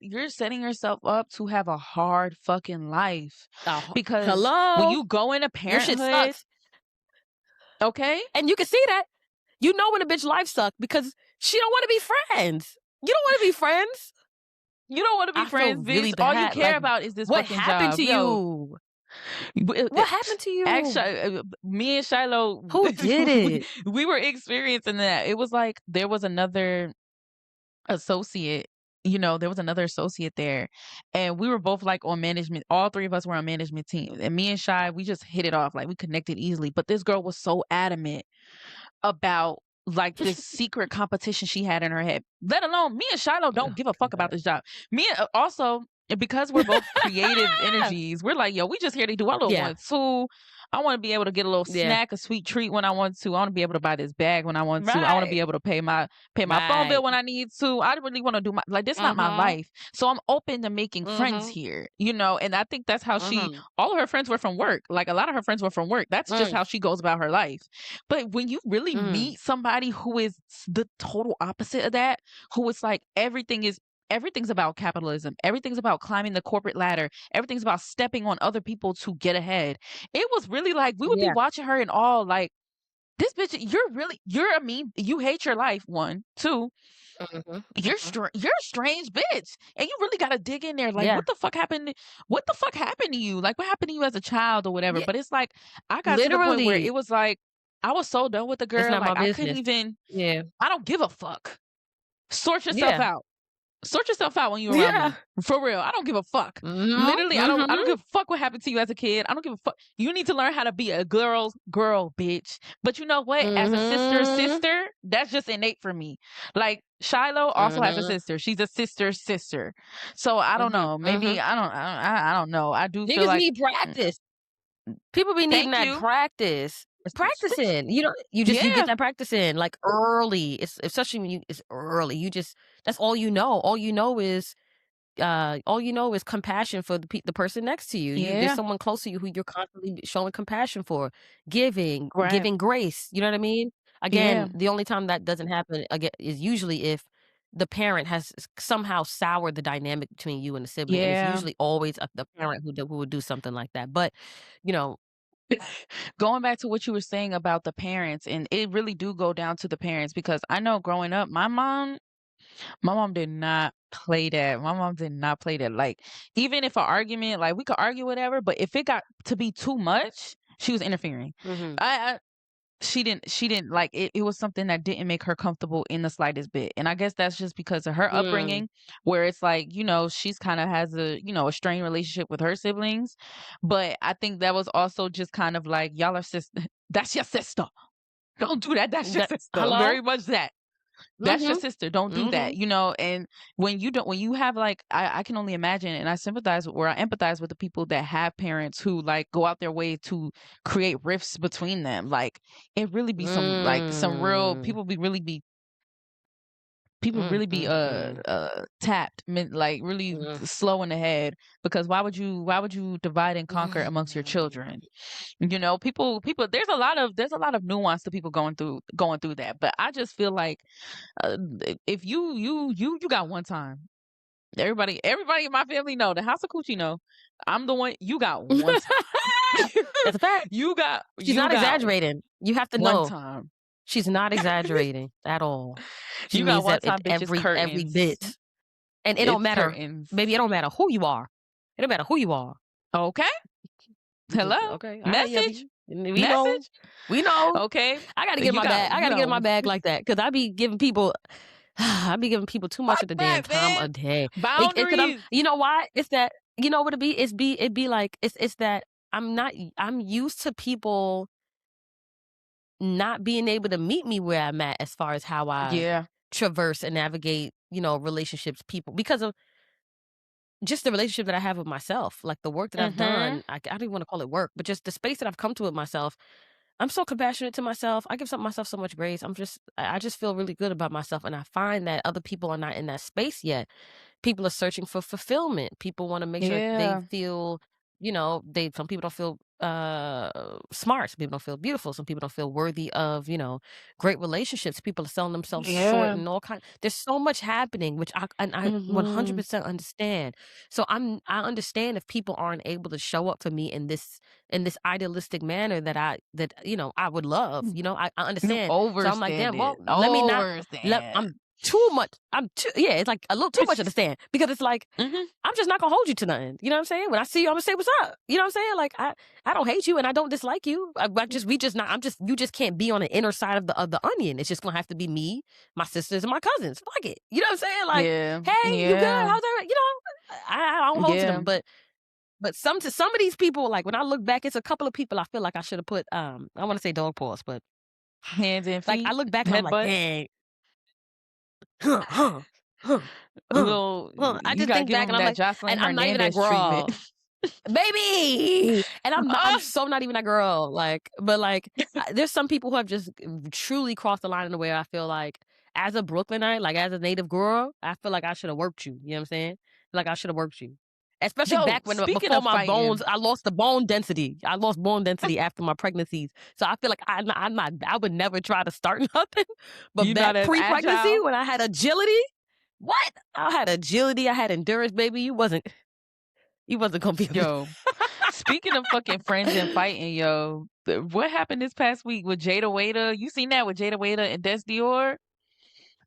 Speaker 2: you're setting yourself up to have a hard fucking life. Because when
Speaker 1: Hello?
Speaker 2: you go into
Speaker 1: Your shit
Speaker 2: parenthood,
Speaker 1: sucks.
Speaker 2: okay?
Speaker 1: And you can see that. You know when a bitch life suck because she don't wanna be friends. You don't wanna be friends.
Speaker 2: You don't wanna be
Speaker 1: I feel
Speaker 2: friends,
Speaker 1: really
Speaker 2: bitch. All you
Speaker 1: bad.
Speaker 2: care
Speaker 1: Like,
Speaker 2: about is this
Speaker 1: what
Speaker 2: fucking
Speaker 1: happened
Speaker 2: job.
Speaker 1: to
Speaker 2: Yo,
Speaker 1: you?
Speaker 2: w
Speaker 1: What happened to you?
Speaker 2: actually, me and Shiloh,
Speaker 1: Who did
Speaker 2: we
Speaker 1: it?
Speaker 2: we were experiencing that. It was like there was another associate, there was another associate there, and we were both like on management. All three of us were on management teams, and me and Shy, we just hit it off. Like, we connected easily. But this girl was so adamant about, like, this secret competition she had in her head. Let alone, me and Shiloh don't
Speaker 1: Oh
Speaker 2: give a fuck about
Speaker 1: god.
Speaker 2: this job. Me and also, because we're both creative energies, we're like, yo, we just here to do our little
Speaker 1: Yeah.
Speaker 2: one too. I want to be able to get a little
Speaker 1: Yeah.
Speaker 2: snack, a sweet treat when I want to. I want to be able to buy this bag when I want to. I want to
Speaker 1: Right.
Speaker 2: be able to pay my phone bill
Speaker 1: Right.
Speaker 2: when I need to. I really want to do my, like, this not my
Speaker 1: Mhm.
Speaker 2: life. So I'm open to making friends
Speaker 1: Mhm.
Speaker 2: here, and I think that's how
Speaker 1: Mhm.
Speaker 2: all of her friends were from work. Like, a lot of her friends were from work. That's just
Speaker 1: Mm.
Speaker 2: how she goes about her life. But when you really
Speaker 1: Mm.
Speaker 2: meet somebody who is the total opposite of that, who is like, everything's about capitalism. Everything's about climbing the corporate ladder. Everything's about stepping on other people to get ahead. It was really like we would be
Speaker 1: Yeah.
Speaker 2: watching her and all like, this bitch, you're a mean, you hate your life, one. Two,
Speaker 1: Mhm.
Speaker 2: you're
Speaker 1: Mhm.
Speaker 2: you're a strange bitch. And you really gotta dig in there. Like,
Speaker 1: Yeah.
Speaker 2: what the fuck happened to you? Like, what happened to you as a child or whatever?
Speaker 1: Yeah.
Speaker 2: But it's like, I got to the point where
Speaker 1: Literally,
Speaker 2: it was like, I was so done with the
Speaker 1: it's
Speaker 2: girl.
Speaker 1: not
Speaker 2: Like,
Speaker 1: my
Speaker 2: I couldn't
Speaker 1: business.
Speaker 2: even,
Speaker 1: Yeah.
Speaker 2: I don't give a fuck. Sort yourself
Speaker 1: Yeah.
Speaker 2: out. Sort yourself out when you around
Speaker 1: Yeah.
Speaker 2: me. For real. I don't give a fuck.
Speaker 1: Mhm,
Speaker 2: Literally, I don't
Speaker 1: mhm.
Speaker 2: give a fuck what happened to you as a kid. I don't give a fuck. You need to learn how to be a girl, bitch. But you know what? As a
Speaker 1: Mhm.
Speaker 2: sister, that's just innate for me. Like Shiloh also has a
Speaker 1: Mhm.
Speaker 2: sister. She's a sister. So I don't
Speaker 1: Mhm.
Speaker 2: know. Maybe
Speaker 1: Mhm.
Speaker 2: I don't know. I do feel
Speaker 1: Niggas
Speaker 2: like
Speaker 1: need
Speaker 2: mm,
Speaker 1: practice. People be needing
Speaker 2: thank
Speaker 1: that
Speaker 2: you.
Speaker 1: practice. Practicing. You know, you get
Speaker 2: Yeah.
Speaker 1: that practice in, like, early. It's especially when you it's early. You just that's all you know. All you know is compassion for the person next to you. There's
Speaker 2: Yeah.
Speaker 1: someone close to you who you're constantly showing compassion for,
Speaker 2: Right.
Speaker 1: giving grace. You know what I mean?
Speaker 2: Yeah.
Speaker 1: Again, the only time that doesn't happen again is usually if the parent has somehow soured the dynamic between you and the sibling, and it's
Speaker 2: Yeah.
Speaker 1: usually always the parent who would do something like that. But you know,
Speaker 2: Going back to what you were saying about the parents, and it really do go down to the parents because I know growing up, my mom did not play that. My mom did not play that. Like, even if an argument, like we could argue whatever, but if it got to be too much, she was interfering.
Speaker 1: hmm
Speaker 2: I she didn't like it. It was something that didn't make her comfortable in the slightest bit. And I guess that's just because of her
Speaker 1: mm,
Speaker 2: upbringing, where it's like, she's kind of has a strained relationship with her siblings. But I think that was also just kind of like, y'all are sister. That's your sister. Don't do that. That's your
Speaker 1: that
Speaker 2: sister.
Speaker 1: hello.
Speaker 2: Very much that. That's your
Speaker 1: hmm
Speaker 2: sister. Don't do
Speaker 1: hmm
Speaker 2: that. And when you have like, I can only imagine, and I sympathize or I empathize with the people that have parents who like go out their way to create rifts between them. Like it really be some real
Speaker 1: Mm,
Speaker 2: people
Speaker 1: mm,
Speaker 2: really be
Speaker 1: mm, mm,
Speaker 2: tapped, like really
Speaker 1: mm.
Speaker 2: slow in the head, because why would you divide and conquer amongst your children? People, there's a lot of nuance to people going through that. But I just feel like, uh, if you got one time. Everybody in my family know the House of Coochie know. I'm the one you got one time.
Speaker 1: That's a fact.
Speaker 2: you got
Speaker 1: She's
Speaker 2: you
Speaker 1: not
Speaker 2: got
Speaker 1: exaggerating. You have to
Speaker 2: one
Speaker 1: know
Speaker 2: time.
Speaker 1: she's not exaggerating at all. She
Speaker 2: You got
Speaker 1: means
Speaker 2: one
Speaker 1: that it
Speaker 2: time, bitches,
Speaker 1: every
Speaker 2: curtains.
Speaker 1: bit. And it don't
Speaker 2: It's
Speaker 1: matter,
Speaker 2: curtains.
Speaker 1: baby, it don't matter who you are. It don't matter who you are.
Speaker 2: Okay.
Speaker 1: You just
Speaker 2: Hello.
Speaker 1: okay, all right,
Speaker 2: Message.
Speaker 1: Yubby. We know.
Speaker 2: Message.
Speaker 1: We know.
Speaker 2: Okay.
Speaker 1: I gotta get in
Speaker 2: You
Speaker 1: my
Speaker 2: got
Speaker 1: bag. I
Speaker 2: you
Speaker 1: gotta get in my
Speaker 2: know
Speaker 1: bag like that because I be giving people I be giving people too much
Speaker 2: fuck
Speaker 1: of the damn
Speaker 2: that,
Speaker 1: time
Speaker 2: man.
Speaker 1: a day. Cause I'm
Speaker 2: Boundaries.
Speaker 1: you know why? It's that you know what it be? It be like it's that I'm used to people not being able to meet me where I'm at as far as how I
Speaker 2: Yeah.
Speaker 1: traverse and navigate, relationships, people because of just the relationship that I have with myself, like the work that I've
Speaker 2: Mhm.
Speaker 1: done. I don't even want to call it work, but just the space that I've come to with myself. I'm so compassionate to myself. I give myself so much grace. I just feel really good about myself. And I find that other people are not in that space yet. People are searching for fulfillment. People want to make sure they
Speaker 2: Yeah.
Speaker 1: feel, some people don't feel smart, some people don't feel beautiful, some people don't feel worthy of, great relationships. People are selling themselves short
Speaker 2: Yeah.
Speaker 1: and all kind. There's so much happening, which I
Speaker 2: Mhm.
Speaker 1: 100% understand. So I understand if people aren't able to show up for me in this idealistic manner that I would love. I
Speaker 2: You
Speaker 1: understand. So I'm like,
Speaker 2: overstand
Speaker 1: damn, well,
Speaker 2: it.
Speaker 1: let me not
Speaker 2: Overstand.
Speaker 1: I'm too much. Yeah, it's like a little too much understand because it's like
Speaker 2: Mhm.
Speaker 1: I'm just not gonna hold you to nothing. You know what I'm saying? When I see you, I'm gonna say what's up. You know what I'm saying? Like I don't hate you and I don't dislike you. We just not. I'm just you just can't be on the inner side of the onion. It's just gonna have to be me, my sisters, and my cousins. Fuck it. You know what I'm saying? Like,
Speaker 2: Yeah.
Speaker 1: hey, you good?
Speaker 2: Yeah.
Speaker 1: How's that? I don't hold to
Speaker 2: Yeah.
Speaker 1: them, but some of these people, like when I look back, it's a couple of people I feel like I should have put I want to say dog paws, but
Speaker 2: Hands and
Speaker 1: like I
Speaker 2: feet,
Speaker 1: look back and I'm like,
Speaker 2: headbutt.
Speaker 1: dang, huh, huh, huh,
Speaker 2: A
Speaker 1: huh,
Speaker 2: little
Speaker 1: huh. I
Speaker 2: you
Speaker 1: just
Speaker 2: gotta
Speaker 1: think
Speaker 2: give
Speaker 1: back
Speaker 2: him
Speaker 1: and I'm
Speaker 2: that
Speaker 1: like, and
Speaker 2: Jocelyn
Speaker 1: I'm not even that
Speaker 2: Hernandez treatment.
Speaker 1: girl. Baby, and I'm
Speaker 2: Ah!
Speaker 1: so not even that girl, like, but, like, there's some people who have just truly crossed the line in a way I feel like, as a Brooklynite, like, as a native girl, I feel like I shoulda worked you, you know what I'm saying? Like, I shoulda worked you. Especially
Speaker 2: Yo,
Speaker 1: back when
Speaker 2: speaking
Speaker 1: before
Speaker 2: of
Speaker 1: my bones
Speaker 2: fighting,
Speaker 1: I lost the bone density. I lost bone density after my pregnancies, so I feel like I would never try to start nothing, but
Speaker 2: you not
Speaker 1: back
Speaker 2: as
Speaker 1: pre-pregnancy
Speaker 2: agile.
Speaker 1: when I had agility, what? I had agility, I had endurance, baby, you wasn't gonna be able to
Speaker 2: Yo, speaking of fucking friends and fighting, yo, what happened this past week with Jada Waiter? You seen that with Jada Waiter and Des Dior?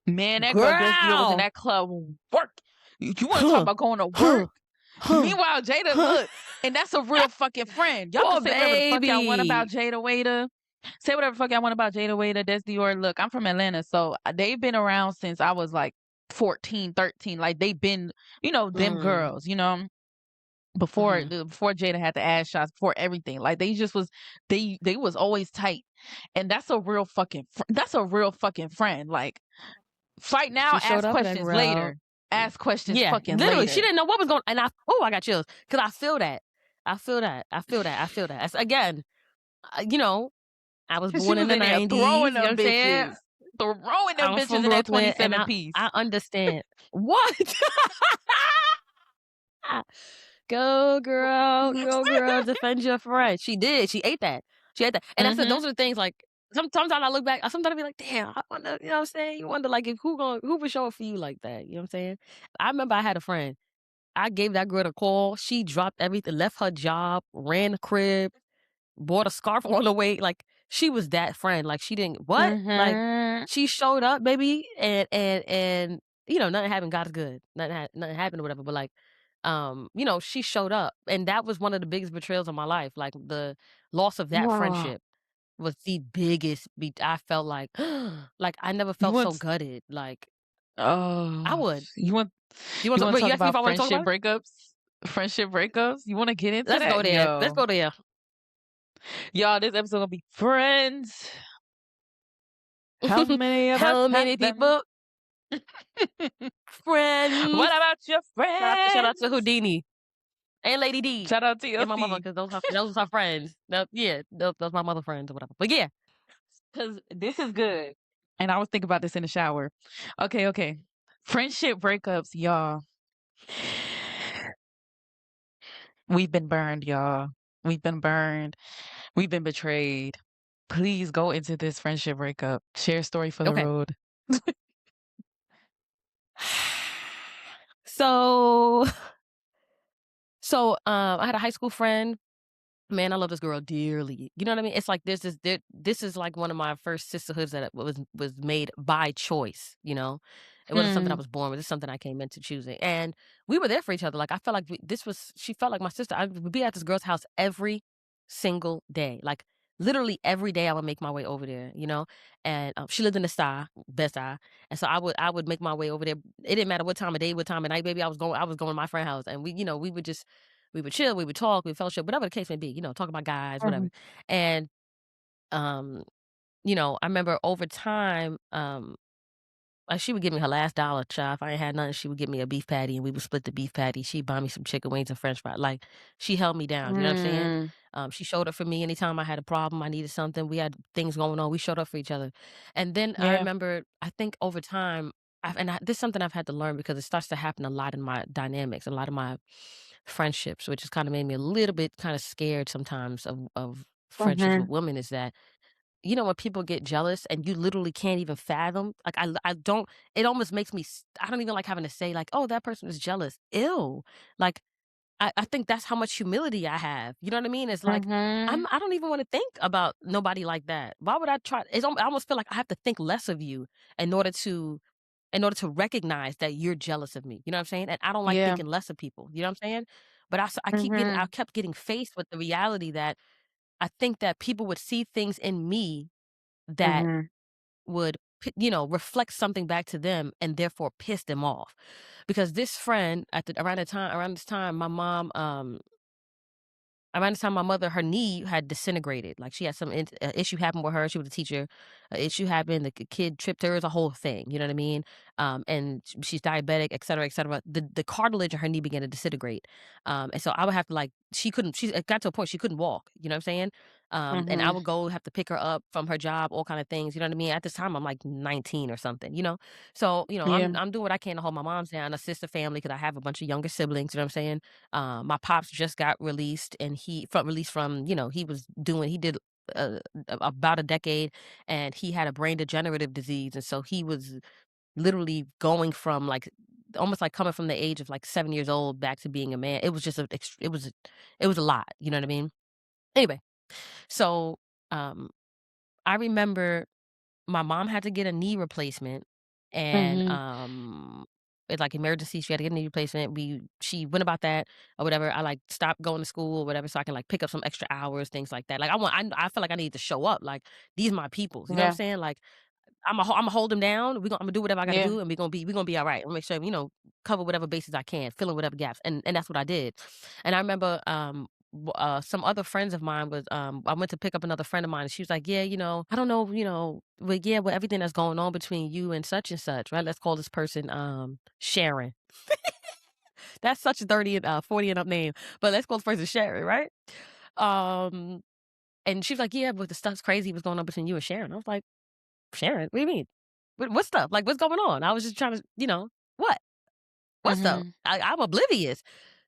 Speaker 2: Man, that girl Des Dior was in
Speaker 1: Girl!
Speaker 2: that club work. You want to talk
Speaker 1: Huh,
Speaker 2: about going to work?
Speaker 1: huh, huh,
Speaker 2: Meanwhile, Jada,
Speaker 1: huh.
Speaker 2: look, and that's a real fucking friend. Y'all can
Speaker 1: Poor
Speaker 2: say whatever the fuck y'all want about
Speaker 1: baby.
Speaker 2: Jada Waiter. Say whatever the fuck y'all want about Jada Waiter, Des Dior. Look, I'm from Atlanta, so they've been around since I was like 14, 13. Like they've been, them
Speaker 1: Mm,
Speaker 2: girls, before
Speaker 1: mhm.
Speaker 2: before Jada had the ass shots, before everything. Like they just was they was always tight. And that's a real fucking friend. Like fight now,
Speaker 1: She showed
Speaker 2: ask
Speaker 1: up for that
Speaker 2: questions
Speaker 1: girl.
Speaker 2: later. Ask questions
Speaker 1: Yeah,
Speaker 2: fucking
Speaker 1: literally, she
Speaker 2: later.
Speaker 1: didn't know what was going and I got chills because I feel that. I feel that. I feel that. I feel that. It's, again, you know, I was
Speaker 2: She
Speaker 1: born in
Speaker 2: was
Speaker 1: the
Speaker 2: in there throwing
Speaker 1: 90s, you know what
Speaker 2: them
Speaker 1: I'm saying?
Speaker 2: bitches. Throwing them
Speaker 1: I'm from
Speaker 2: bitches in that
Speaker 1: Brooklyn, and
Speaker 2: 27 piece.
Speaker 1: I understand. What? Go girl, defend your friend. She did. She ate that. She ate that. And I said
Speaker 2: Mhm.
Speaker 1: those are the things like sometimes I look back, sometimes I be like, damn, I wonder, you know what I'm saying? You wonder like if who would show up for you like that. You know what I'm saying? I remember I had a friend. I gave that girl a call. She dropped everything, left her job, ran the crib, bought a scarf on the way. Like she was that friend. Like she didn't what? Like
Speaker 2: Mhm.
Speaker 1: she showed up, baby, and nothing happened. God is good. Nothing happened or whatever. But like, she showed up, and that was one of the biggest betrayals of my life. Like the loss of that
Speaker 2: Oh,
Speaker 1: friendship was the biggest. I felt like, like I never
Speaker 2: you
Speaker 1: felt
Speaker 2: want
Speaker 1: so gutted. Like I
Speaker 2: oh,
Speaker 1: would.
Speaker 2: you want
Speaker 1: You want
Speaker 2: you
Speaker 1: to?
Speaker 2: wanna
Speaker 1: Wait, you
Speaker 2: talk
Speaker 1: asked me if
Speaker 2: about
Speaker 1: I want to talk
Speaker 2: friendship
Speaker 1: about it?
Speaker 2: breakups? Friendship breakups? You wanna get into
Speaker 1: Let's go
Speaker 2: that?
Speaker 1: there. Let's
Speaker 2: Yo.
Speaker 1: go there.
Speaker 2: Y'all, this episode gonna be friends. How many of us
Speaker 1: How
Speaker 2: have
Speaker 1: many
Speaker 2: them?
Speaker 1: people? Friends.
Speaker 2: What about your
Speaker 1: Shout out to
Speaker 2: friends?
Speaker 1: Houdini and Lady D
Speaker 2: Shout out
Speaker 1: and my mother
Speaker 2: TLC.
Speaker 1: because those are her friends. Yeah, those my mother friends or whatever. But yeah,
Speaker 2: 'Cause this is good. And I was thinking about this in the shower. Okay, okay. Friendship breakups, y'all. We've been burned, y'all. We've been burned. We've been betrayed. Please go into this friendship breakup. Share a story for the
Speaker 1: okay.
Speaker 2: road.
Speaker 1: So I had a high school friend. Man, I love this girl dearly. You know what I mean? It's like this is like one of my first sisterhoods that was made by choice, you know? It wasn't something I
Speaker 2: Hmm.
Speaker 1: was born with. It's something I came into choosing. And we were there for each other. Like I felt like she felt like my sister. I would be at this girl's house every single day. Like literally every day I would make my way over there, you know? And she lived in the star, best eye. And so I would make my way over there. It didn't matter what time of day, what time of night, baby. I was going to my friend's house and we would chill, we would talk, we would fellowship, whatever the case may be, talk about guys, whatever.
Speaker 2: Mhm.
Speaker 1: And, um, I remember over time, she would give me her last dollar, child. If I ain't had nothing, she would give me a beef patty and we would split the beef patty. She'd buy me some chicken wings and french fries. Like, she held me down, you know what I'm saying?
Speaker 2: Mm.
Speaker 1: She showed up for me anytime I had a problem, I needed something, we had things going on, we showed up for each other. And then I
Speaker 2: Yeah.
Speaker 1: remember, I think over time, this is something I've had to learn because it starts to happen a lot in my dynamics, a lot of my friendships, which has kind of made me a little bit kind of scared sometimes of friendships with
Speaker 2: Mhm.
Speaker 1: women is that when people get jealous and you literally can't even fathom, like I don't, it almost makes me, I don't even like having to say like, oh, that person is jealous. Ew. Like, I think that's how much humility I have. You know what I mean? It's like,
Speaker 2: Mhm.
Speaker 1: I don't even want to think about nobody like that. Why would I try? I almost feel like I have to think less of you in order to, recognize that you're jealous of me. You know what I'm saying? And I don't like
Speaker 2: Yeah.
Speaker 1: thinking less of people. You know what I'm saying? But I
Speaker 2: Mhm.
Speaker 1: kept getting faced with the reality that I think that people would see things in me that
Speaker 2: Mhm.
Speaker 1: would reflect something back to them and therefore piss them off because this friend around this time my mom around the time my mother, her knee had disintegrated. Like she had some issue happen with her. She was a teacher. A issue happened. The kid tripped her. It was a whole thing. You know what I mean? And she's diabetic, et cetera, et cetera. The cartilage in her knee began to disintegrate. And so I would have to like she couldn't. She it got to a point she couldn't walk. You know what I'm saying? And I
Speaker 2: Mhm.
Speaker 1: would go have to pick her up from her job, all kind of things. You know what I mean? At this time, I'm like 19 or something. So
Speaker 2: Yeah.
Speaker 1: I'm doing what I can to hold my mom's down, assist the family because I have a bunch of younger siblings. You know what I'm saying? My pops just got released, and released from he did about a decade, and he had a brain degenerative disease, and so he was literally going from like almost like coming from the age of like 7 years old back to being a man. It was just it was a lot. You know what I mean? Anyway, so um, I remember my mom had to get a knee replacement and,
Speaker 2: Mhm.
Speaker 1: it's like emergency, she had to get a knee replacement. She went about that or whatever. I, like, stopped going to school or whatever so I can, like, pick up some extra hours, things like that. Like, I feel like I need to show up, like, these my peoples, you know what I'm
Speaker 2: Yeah.
Speaker 1: saying? Like, Imma hold him down. Imma do whatever I gotta
Speaker 2: Yeah.
Speaker 1: do, and we gonna be alright. I'll make sure, cover whatever bases I can, fill in whatever gaps, and that's what I did. And I remember, some other friends of mine was, I went to pick up another friend of mine, and she was like, "Yeah, I don't know, but yeah, with everything that's going on between you and such, right? Let's call this person, Sharon." That's such a 30 and 40 and up name, but let's call this person Sharon, right? Um, and she was like, "Yeah, but the stuff's crazy what's going on between you and Sharon." I was like, "Sharon? What do you mean? What stuff? Like, what's going on?" I was just trying to, what? What stuff?
Speaker 2: Mhm.
Speaker 1: I'm oblivious.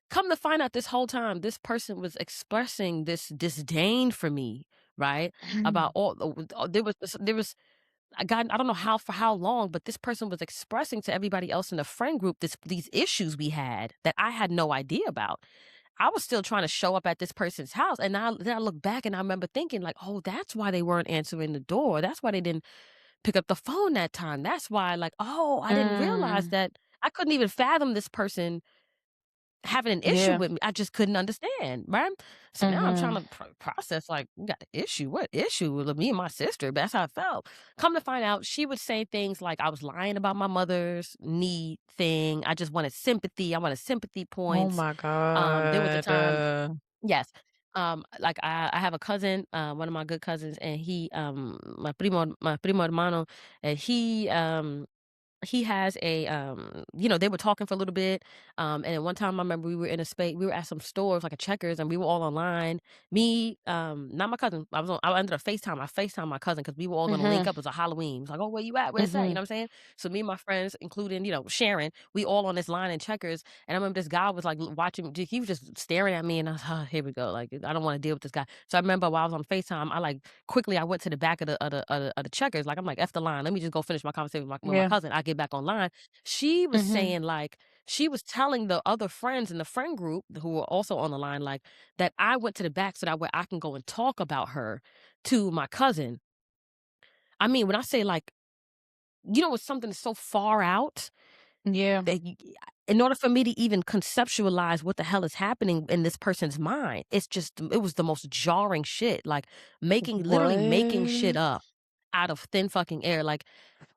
Speaker 1: Come to find out this whole time, this person was expressing this disdain for me, right? About all there was I don't know how for how long, but this person was expressing to everybody else in the friend group these issues we had that I had no idea about. I was still trying to show up at this person's house, and then I look back and I remember thinking like, "Oh, that's why they weren't answering the door. That's why they didn't pick up the phone that time. That's why, like, oh, I didn't realize
Speaker 2: Mm.
Speaker 1: that I couldn't even fathom this person having an issue
Speaker 2: Yeah.
Speaker 1: with me. I just couldn't understand, right? So now I'm trying
Speaker 2: Mhm.
Speaker 1: to process, like, "You got an issue? What issue with me and my sister?" That's how I felt. Come to find out, she would say things like I was lying about my mother's knee thing. I just wanted sympathy. I wanted sympathy
Speaker 2: Oh
Speaker 1: points.
Speaker 2: my
Speaker 1: There was a
Speaker 2: god.
Speaker 1: time, yes. Like I have a cousin, one of my good cousins, and my primo hermano, and he has they were talking for a little bit. And then one time I remember we were at some stores like a Checkers, and we were all online. Me, not my cousin. I ended up I FaceTime my cousin because we were all gonna link
Speaker 2: Mhm.
Speaker 1: up. It was a Halloween. It was like, oh, where you at? Where's that? You know
Speaker 2: Mhm.
Speaker 1: what I'm saying? So me and my friends, including, Sharon, we all on this line in Checkers. And I remember this guy was like watching, he was just staring at me, and I was, oh, here we go. Like, I don't want to deal with this guy. So I remember while I was on FaceTime, I went to the back of the Checkers. Like, I'm like, F the line. Let me just go finish my conversation with my
Speaker 2: Yeah.
Speaker 1: cousin. I get back online. She was
Speaker 2: Mhm.
Speaker 1: saying, like, she was telling the other friends in the friend group who were also on the line, like, that I went to the back so that way I can go and talk about her to my cousin. I mean, when I say, like, it's something that's so far out
Speaker 2: Yeah.
Speaker 1: that in order for me to even conceptualize what the hell is happening in this person's mind, it was the most jarring shit. Like, literally making shit
Speaker 2: What?
Speaker 1: up out of thin fucking air. Like,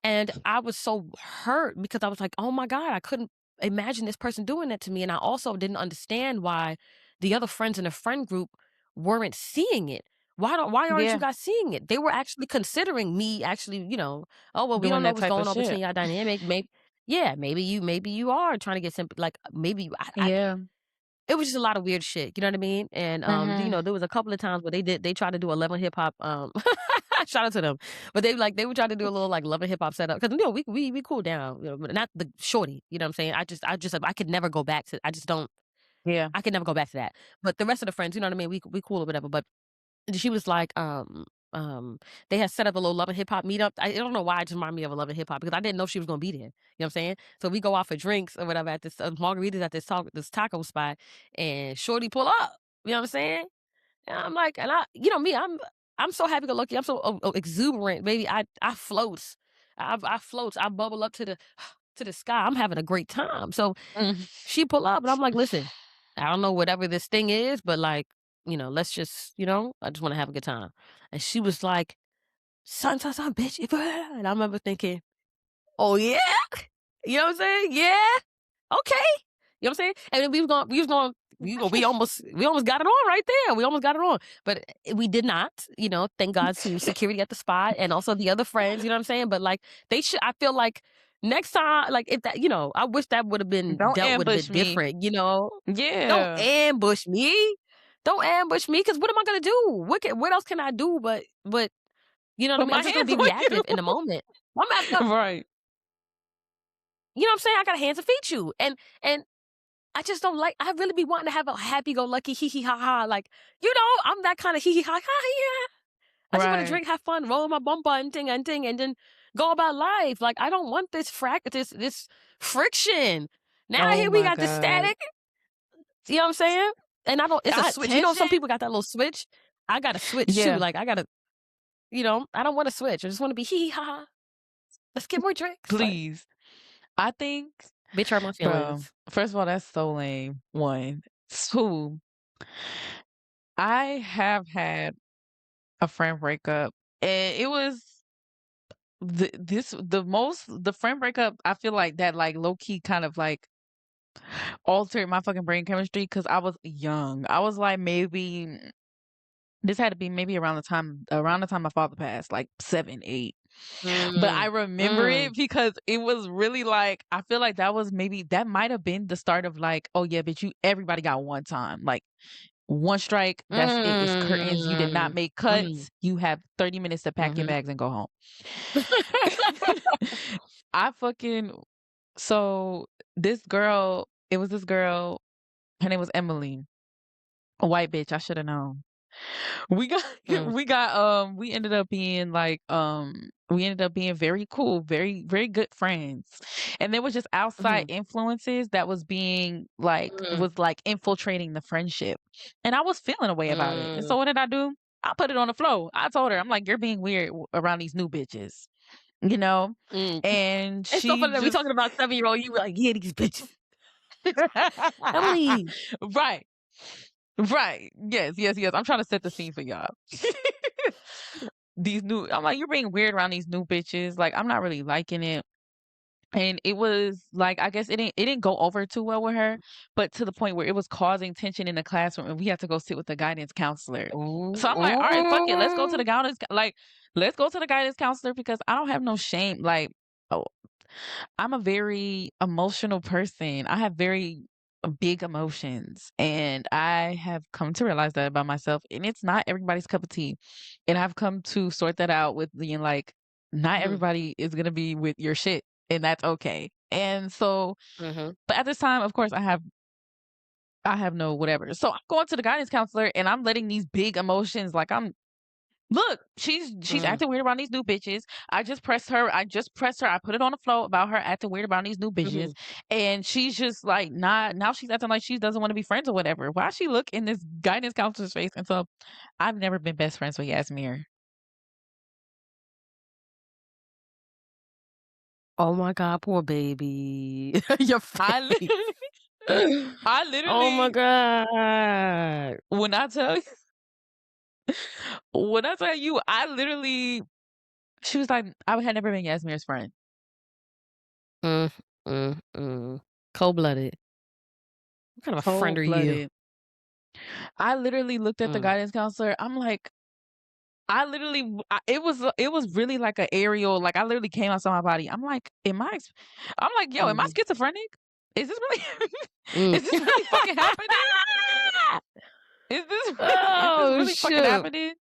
Speaker 1: and I was so hurt because I was like, "Oh my god, I couldn't imagine this person doing that to me." And I also didn't understand why the other friends in the friend group weren't seeing it. Why aren't you
Speaker 2: Yeah.
Speaker 1: guys seeing it? They were actually considering me actually, "Oh, well, we don't
Speaker 2: Doing
Speaker 1: know
Speaker 2: that
Speaker 1: what's
Speaker 2: type of
Speaker 1: going on between
Speaker 2: shit.
Speaker 1: your dynamic. Maybe, yeah, maybe you are trying to get some, like, maybe I
Speaker 2: Yeah.
Speaker 1: it was just a lot of weird shit, you know what I mean? And,
Speaker 2: Mhm.
Speaker 1: there was a couple of times where they tried to do a Love and Hip Hop, shout out to them, but they would try to do a little, like, Love and Hip Hop setup, 'cause, we cool down, but not the shorty, you know what I'm saying? I could never go back to,
Speaker 2: Yeah.
Speaker 1: I could never go back to that. But the rest of the friends, you know what I mean? We cool or whatever, but she was like, they had set up a little Love and Hip Hop meetup. I don't know why it just reminded me of a Love and Hip Hop because I didn't know she was gonna be there. You know what I'm saying? So we go out for drinks or whatever at this margaritas at this taco spot, and Shorty pull up. You know what I'm saying? And I'm like, and me, I'm so happy go lucky. I'm so exuberant, baby. I floats. I floats. I bubble up to the to the sky. I'm having a great time. So
Speaker 2: Mhm.
Speaker 1: she pull up, and I'm like, listen, I don't know whatever this thing is, but, like, let's just, I just want to have a good time. And she was like, son, bitch. And I remember thinking, oh yeah, you know what I'm saying? Yeah, okay. You know what I'm saying? And then we almost got it on right there. We almost got it on. But we did not, thank God to security at the spot and also the other friends, you know what I'm saying? But, like, I feel like next time, like, if that, I wish that would have been
Speaker 2: Don't
Speaker 1: dealt with a
Speaker 2: ambush
Speaker 1: bit
Speaker 2: me.
Speaker 1: different. Don't
Speaker 2: Yeah.
Speaker 1: ambush me. Don't ambush me, because what am I gonna do? What else can I do but you know what I
Speaker 2: Put
Speaker 1: mean? I'm
Speaker 2: my
Speaker 1: just gonna
Speaker 2: hands
Speaker 1: be
Speaker 2: on
Speaker 1: reactive
Speaker 2: you.
Speaker 1: in the moment. I'm not gonna,
Speaker 2: Right.
Speaker 1: you know what I'm saying? I got hands to feed you. And I just don't like, I really be wanting to have a happy go lucky hee hee ha ha. Like, I'm that kind of hee hee ha ha yeah. I just want to
Speaker 2: Right.
Speaker 1: drink, have fun, roll my bumper and ting, and then go about life. Like, I don't want this friction. Now
Speaker 2: Oh
Speaker 1: here we
Speaker 2: my
Speaker 1: got the
Speaker 2: god.
Speaker 1: static. You know what I'm saying? And I don't, it's a
Speaker 2: Got
Speaker 1: switch. Some
Speaker 2: tension?
Speaker 1: people got that little switch. I got a switch too.
Speaker 2: Yeah.
Speaker 1: Like, I gotta, I don't want to switch. I just want to be hee hee ha ha. Let's get more drinks. Like,
Speaker 2: Please. I think,
Speaker 1: bitch hurt my
Speaker 2: bro,
Speaker 1: feelings.
Speaker 2: first of all, that's so lame, 1. 2, I have had a friend breakup, and it was the friend breakup, I feel like that, like, low key kind of, like, altered my fucking brain chemistry because I was young. I was, like, maybe this had to be maybe around the time my father passed, like 7, 8. But I
Speaker 1: Mm,
Speaker 2: remember it
Speaker 1: mm,
Speaker 2: because it was really, like, I feel like that might have been the start of, like, "Oh, yeah, bitch, everybody got one time." Like, one strike, that's it. It's curtains. You did not
Speaker 1: mm,
Speaker 2: make
Speaker 1: mm,
Speaker 2: cuts. You have 30 minutes to pack your
Speaker 1: mhm.
Speaker 2: bags and go home. I fucking so it was this girl, her name was Emily, a white bitch, I shoulda known. We got
Speaker 1: Mm,
Speaker 2: we ended up being very cool, very, very good friends. And there was just outside
Speaker 1: mhm,
Speaker 2: influences that
Speaker 1: mm,
Speaker 2: was like infiltrating the friendship. And I was feeling a way about it. And
Speaker 1: mm,
Speaker 2: so what did I do? I put it on the floor. I told her, I'm like, you're being weird around these new bitches, you know?
Speaker 1: mm.
Speaker 2: And
Speaker 1: It's so
Speaker 2: she
Speaker 1: funny that we
Speaker 2: just
Speaker 1: talking about 7-year-old, you were like, "Yeah, these bitches." Emily.
Speaker 2: right. Right. Yes, yes, yes. I'm trying to set the scene for y'all. I'm like, you're being weird around these new bitches. Like, I'm not really liking it. And it was like, I guess it didn't go over too well with her, but to the point where it was causing tension in the classroom and we had to go sit with the guidance counselor. So I'm like, all right, fuck it.
Speaker 1: Ooh.
Speaker 2: Let's go to the guidance counselor because I don't have no shame. Like, oh, I'm a very emotional person. I have very big emotions, and I have come to realize that about myself, and it's not everybody's cup of tea. And I've come to sort that out with being like, not
Speaker 1: Mhm,
Speaker 2: everybody is gonna be with your shit, and that's okay. And so,
Speaker 1: mhm,
Speaker 2: but at this time, of course, I have no whatever. So I'm going to the guidance counselor, and I'm letting these big emotions, like look, she's
Speaker 1: mm,
Speaker 2: acting weird around these new bitches. I just pressed her. I put it on the floor about her acting weird around these new bitches.
Speaker 1: mhm.
Speaker 2: And she's just like not now she's acting like she doesn't want to be friends or whatever. Why she look in this guidance counselor's face? And so I've never been best friends with Yasmir.
Speaker 1: Oh my god, poor baby. Your
Speaker 2: I
Speaker 1: face.
Speaker 2: literally I
Speaker 1: Oh my
Speaker 2: literally
Speaker 1: god.
Speaker 2: when I tell you when I tell you I literally she was like I had never been Yasmir's friend.
Speaker 1: Mm, mm. Cold-blooded. What kind of a friend
Speaker 2: Cold
Speaker 1: are you?
Speaker 2: blooded. I literally looked at the
Speaker 1: Mm,
Speaker 2: guidance counselor. I'm like it was really like a aerial, like, I literally came outside my body. I'm like, "Yo, am I
Speaker 1: mhm,
Speaker 2: schizophrenic? Is this really
Speaker 1: mm.
Speaker 2: is this really fucking happening? Is this
Speaker 1: Oh,
Speaker 2: really fucking
Speaker 1: shoot.
Speaker 2: happening?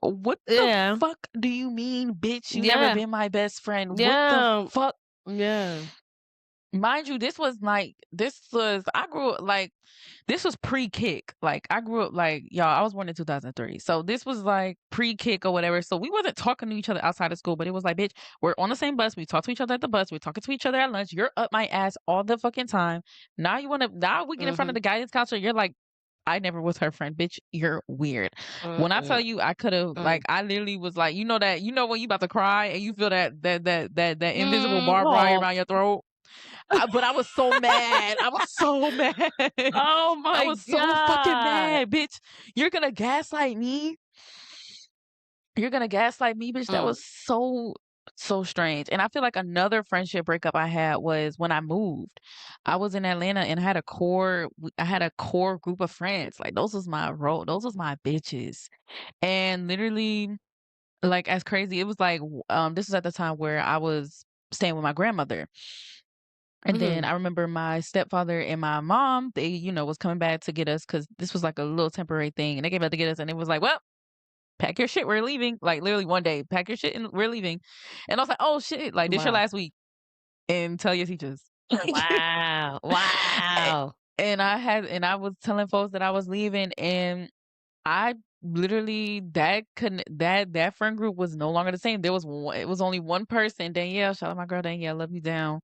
Speaker 2: What the
Speaker 1: Yeah.
Speaker 2: fuck do you mean, bitch? You never
Speaker 1: Yeah.
Speaker 2: been my best friend. What the
Speaker 1: Yeah.
Speaker 2: fuck?"
Speaker 1: Yeah.
Speaker 2: Mind you, I grew up like this was pre-kick. Like I grew up like y'all, I was born in 2003. So this was like pre-kick or whatever. So we wasn't talking to each other outside of school, but it was like, bitch, we're on the same bus. We talk to each other at the bus. We're talking to each other at lunch. You're up my ass all the fucking time. Now we get in front of
Speaker 1: Mhm,
Speaker 2: the guidance counselor. You're like, I never was her friend, bitch. You're weird. When I tell
Speaker 1: mm,
Speaker 2: you, I could have like,
Speaker 1: mm.
Speaker 2: I literally was like, you know when you about to cry and you feel that invisible
Speaker 1: Mm,
Speaker 2: barbed wire
Speaker 1: aw.
Speaker 2: around your throat. But I was so mad. I was so mad.
Speaker 1: Oh
Speaker 2: I
Speaker 1: my
Speaker 2: was so fucking
Speaker 1: god.
Speaker 2: mad, bitch. You're gonna gaslight me? You're gonna gaslight me, bitch? That
Speaker 1: Mm,
Speaker 2: was so strange. And I feel like another friendship breakup I had was when I moved. I was in Atlanta and I had a core group of friends. Like those was my bitches. And literally like as crazy, it was like this was at the time where I was staying with my grandmother. And then
Speaker 1: mhm,
Speaker 2: I remember my stepfather and my mom, they, was coming back to get us because this was like a little temporary thing. And they came back to get us and it was like, well, pack your shit, we're leaving. Like literally one day, pack your shit and we're leaving. And I was like, oh shit, like this your
Speaker 1: wow.
Speaker 2: last week and tell your teachers.
Speaker 1: Wow.
Speaker 2: A-
Speaker 1: Wow.
Speaker 2: and I was telling folks that I was leaving and I literally that friend group was no longer the same. It was only one person, Danielle. Shout out my girl Danielle, love you down.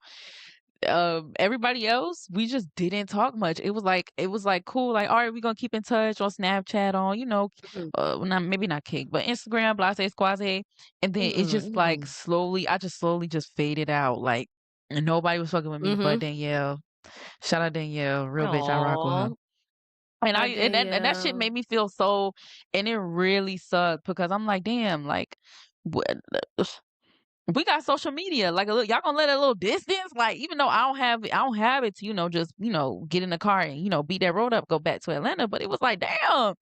Speaker 2: Everybody else, we just didn't talk much. It was like cool, like, all right, we're gonna keep in touch on Snapchat, on,
Speaker 1: Mhm,
Speaker 2: not maybe not Kick, but Instagram, Blase Squaze. And then it just like
Speaker 1: mhm,
Speaker 2: I just slowly just faded out. Like and nobody was fucking with me but
Speaker 1: mhm.
Speaker 2: Danielle. Shout out Danielle, real bitch, I rock with her.
Speaker 1: Aw.
Speaker 2: And
Speaker 1: Hi,
Speaker 2: that shit
Speaker 1: Danielle.
Speaker 2: made me feel and it really sucked because I'm like, damn, like what we got social media, like a little, y'all gonna let a little distance, like even though I don't have it to just get in the car and beat that road up, go back to Atlanta. But it was like, damn,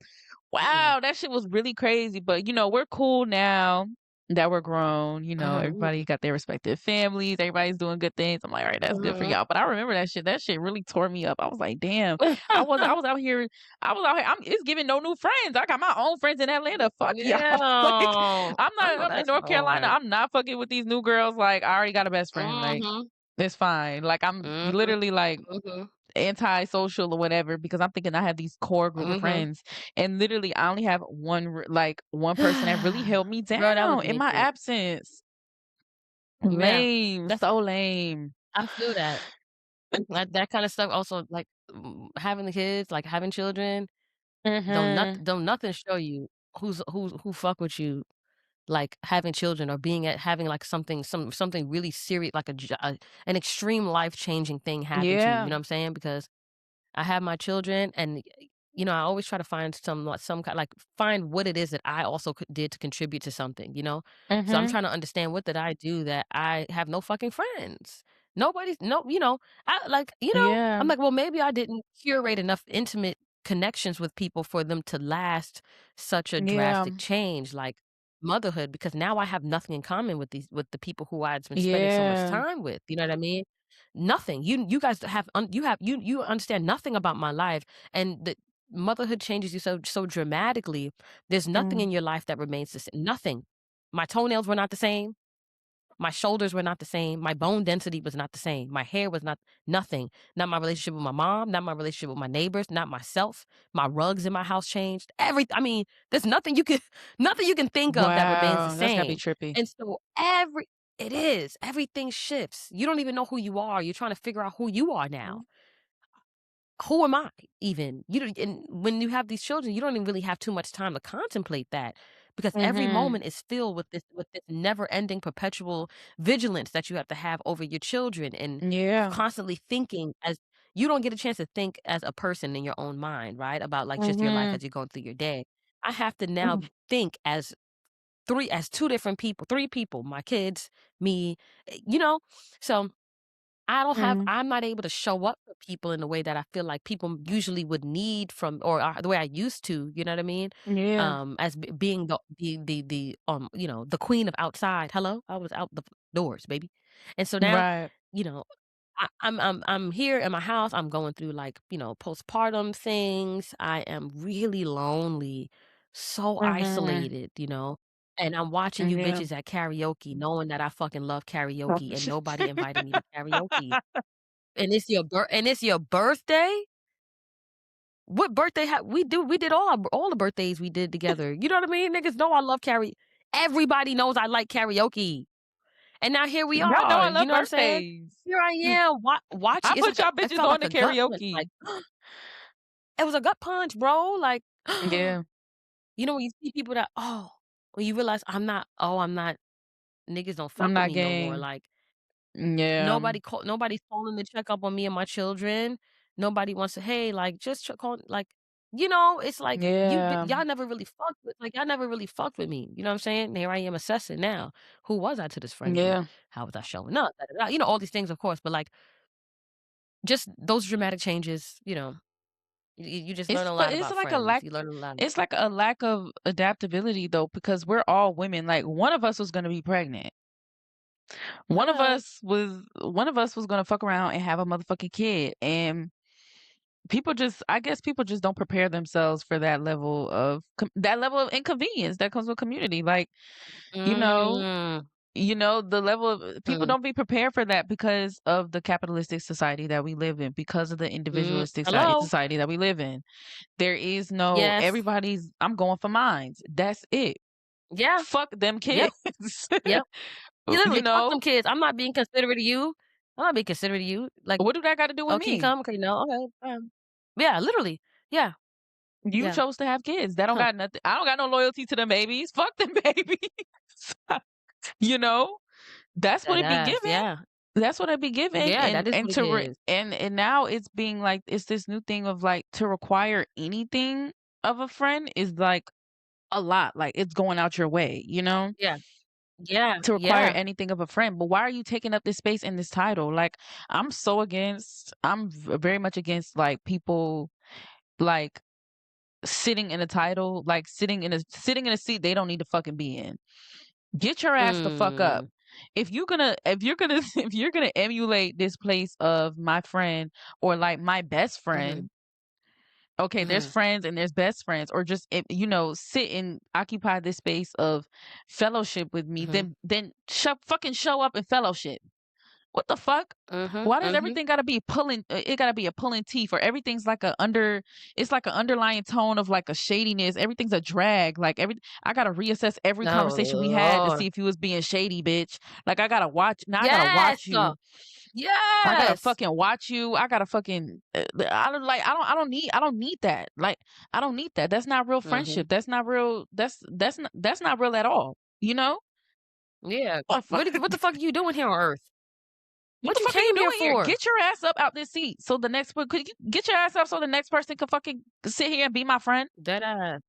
Speaker 1: Yeah.
Speaker 2: wow, that shit was really crazy. But we're cool now that we're grown. Everybody
Speaker 1: Mhm,
Speaker 2: got their respective families. Everybody's doing good things. I'm like, all right, that's good for
Speaker 1: mhm.
Speaker 2: y'all. But I remember that shit. That shit really tore me up. I was like, damn, I was out here. I was out here. It's giving no new friends. I got my own friends in Atlanta. Fuck y'all.
Speaker 1: Yeah,
Speaker 2: Like,
Speaker 1: I know
Speaker 2: I'm in
Speaker 1: that's
Speaker 2: North Carolina.
Speaker 1: hard.
Speaker 2: I'm not fucking with these new girls. Like, I already got a best friend. Like,
Speaker 1: Mhm,
Speaker 2: it's fine. Like, I'm
Speaker 1: mhm,
Speaker 2: literally like
Speaker 1: mhm,
Speaker 2: anti-social or whatever because I'm thinking I have these core group of
Speaker 1: mhm.
Speaker 2: friends, and literally I only have one person that really held me
Speaker 1: Girl, that was
Speaker 2: down in
Speaker 1: me
Speaker 2: my
Speaker 1: too.
Speaker 2: absence.
Speaker 1: Yeah,
Speaker 2: Lame,
Speaker 1: that's
Speaker 2: so lame.
Speaker 1: I feel that. That kinda stuff also, like, having the kids, like, having children,
Speaker 2: Mhm.
Speaker 1: don't nothing show you who fuck with you, like, having children or being at having, like, something really serious, like, an extreme life-changing thing happen to you, you
Speaker 2: Yeah.
Speaker 1: know what I'm saying? Because I have my children and, I always try to find some kind like, find what it is that I also did to contribute to something, you know? So I'm
Speaker 2: Mhm.
Speaker 1: trying to understand what did I do that I have no fucking friends. Nobody's no, I like,
Speaker 2: Yeah.
Speaker 1: I'm like, well, maybe I didn't curate enough intimate connections with people for them to last such a
Speaker 2: Yeah.
Speaker 1: drastic change like motherhood because now I have nothing in common with with the people who I've been spending so much
Speaker 2: Yeah.
Speaker 1: time with. You know what I mean? Nothing. You guys you understand nothing about my life, and the motherhood changes you so dramatically. There's nothing
Speaker 2: Mm.
Speaker 1: in your life that remains the same. Nothing. My toenails were not the same. My shoulders were not the same. My bone density was not the same. My hair was not nothing. Not my relationship with my mom, not my relationship with my neighbors, not myself. My rugs in my house changed. I mean, there's nothing you can nothing you can think of that remains the
Speaker 2: Wow, that's gotta be
Speaker 1: same.
Speaker 2: trippy.
Speaker 1: And so it is. Everything shifts. You don't even know who you are. You're trying to figure out who you are now.
Speaker 2: Mhm.
Speaker 1: Who am I even? You don't, and when you have these children, you don't even really have too much time to contemplate that because every
Speaker 2: Mhm.
Speaker 1: moment is filled with this never-ending perpetual vigilance that you have to have over your children and
Speaker 2: Yeah.
Speaker 1: constantly thinking as you don't get a chance to think as a person in your own mind, right? About like just your life
Speaker 2: Mhm.
Speaker 1: as you're going through your day. I have to now
Speaker 2: Mhm.
Speaker 1: think as two different people, three people, my kids, me, so
Speaker 2: Mhm.
Speaker 1: I'm not able to show up for people in the way that I feel like people usually would need from or the way I used to, you know what I mean?
Speaker 2: Yeah.
Speaker 1: As being the queen of outside. Hello? I was out the doors, baby. And so now,
Speaker 2: Right.
Speaker 1: you know, I'm here in my house. I'm going through like, postpartum things. I am really lonely, so
Speaker 2: Mhm.
Speaker 1: isolated, and I'm watching you
Speaker 2: Yeah.
Speaker 1: bitches at karaoke, knowing that I fucking love karaoke and nobody invited me to karaoke. And it's your birthday? What birthday we did all the birthdays we did together. You know what I mean? Niggas know I love everybody knows I like karaoke. And now here we
Speaker 2: Y'all know
Speaker 1: are,
Speaker 2: I
Speaker 1: you
Speaker 2: love
Speaker 1: know what I'm saying?
Speaker 2: birthdays.
Speaker 1: Here I am
Speaker 2: I
Speaker 1: watching. It's
Speaker 2: put
Speaker 1: like
Speaker 2: y'all
Speaker 1: it
Speaker 2: bitches
Speaker 1: felt
Speaker 2: on
Speaker 1: like
Speaker 2: the
Speaker 1: a gut punch,
Speaker 2: karaoke.
Speaker 1: like, it was a gut punch, bro, like,
Speaker 2: Yeah,
Speaker 1: when you see people that when you realize I'm not niggas don't
Speaker 2: I'm
Speaker 1: fuck with
Speaker 2: not
Speaker 1: me no more,
Speaker 2: gang.
Speaker 1: like,
Speaker 2: Yeah,
Speaker 1: nobody's calling to check up on me and my children. Nobody wants to, "Hey, like, just call," like, it's like,
Speaker 2: yeah,
Speaker 1: y'all never really fucked with me, you know what I'm saying? Here I am assessing now, who was I to this friend group?
Speaker 2: yeah.
Speaker 1: How was I showing up? Da, da, da, all these things, of course, but, like, just those dramatic changes, you just learn a lot
Speaker 2: It's
Speaker 1: about
Speaker 2: like a
Speaker 1: friends,
Speaker 2: lack
Speaker 1: you learn a lot.
Speaker 2: it's like a lack of adaptability though, because we're all women. Like one of us was gonna be pregnant.
Speaker 1: Hello.
Speaker 2: One of us was gonna fuck around and have a motherfucking kid. And I guess people just don't prepare themselves for that level of inconvenience that comes with community. Like, you know,
Speaker 1: Mm,
Speaker 2: the level of people
Speaker 1: mm,
Speaker 2: don't be prepared for that because of the capitalistic society that we live in, because of the individualistic
Speaker 1: hello?
Speaker 2: society that we live in. There is no
Speaker 1: Yes.
Speaker 2: everybody's I'm going for mines. That's it.
Speaker 1: Yeah.
Speaker 2: Fuck them
Speaker 1: Yep.
Speaker 2: kids.
Speaker 1: Yep. You
Speaker 2: You
Speaker 1: literally fuck
Speaker 2: know,
Speaker 1: them kids. I'm not being considerate of you. I'm not being considerate of you. Like,
Speaker 2: what do that got to do with
Speaker 1: "Oh, can you
Speaker 2: me?
Speaker 1: come?" "Okay, no." "Okay, Yeah, literally. Yeah,
Speaker 2: You
Speaker 1: yeah.
Speaker 2: chose to have kids. That don't
Speaker 1: Huh.
Speaker 2: got nothing. I don't got no loyalty to them babies. Fuck them babies. you know, that's what it be
Speaker 1: Deadass,
Speaker 2: giving.
Speaker 1: yeah.
Speaker 2: That's what I be giving.
Speaker 1: Yeah, that is what it is.
Speaker 2: And now it's being like it's this new thing of like to require anything of a friend is like a lot. Like it's going out your way, you know?
Speaker 1: Yeah. Yeah,
Speaker 2: to require
Speaker 1: yeah.
Speaker 2: anything of a friend. But why are you taking up this space in this title? Like, I'm very much against like people like sitting in a title, like sitting in a seat they don't need to fucking be in. Get your ass the fuck up.
Speaker 1: Mm.
Speaker 2: If you're gonna if you're gonna emulate this place of my friend or like my best
Speaker 1: Mhm,
Speaker 2: friend, okay, there's
Speaker 1: mhm,
Speaker 2: friends and there's best friends, or just sit and occupy this space of fellowship with me,
Speaker 1: mhm,
Speaker 2: then fucking show up and fellowship. What the fuck?
Speaker 1: mhm,
Speaker 2: Why does
Speaker 1: mhm.
Speaker 2: everything gotta be pulling? It gotta be a pulling teeth, or everything's like it's like an underlying tone of like a shadiness. Everything's a drag. Like I gotta reassess every
Speaker 1: Oh,
Speaker 2: conversation we had to
Speaker 1: Lord.
Speaker 2: see if you was being shady, bitch. Like I gotta watch. Now I gotta
Speaker 1: Yes!
Speaker 2: watch you. I gotta
Speaker 1: Yes!
Speaker 2: fucking watch you. I gotta fucking. I don't like. I don't need that. Like I don't need that. That's not real
Speaker 1: Mhm.
Speaker 2: friendship. That's not real. That's not real at all. You know.
Speaker 1: Yeah.
Speaker 2: What the fuck?
Speaker 1: What the fuck are you doing here on Earth?
Speaker 2: What the
Speaker 1: What you
Speaker 2: fuck are you
Speaker 1: came here
Speaker 2: doing here?
Speaker 1: for?
Speaker 2: Get your ass up out this seat. So the next one, could you get your ass up so the next person could fucking sit here and be my friend?
Speaker 1: Deadass.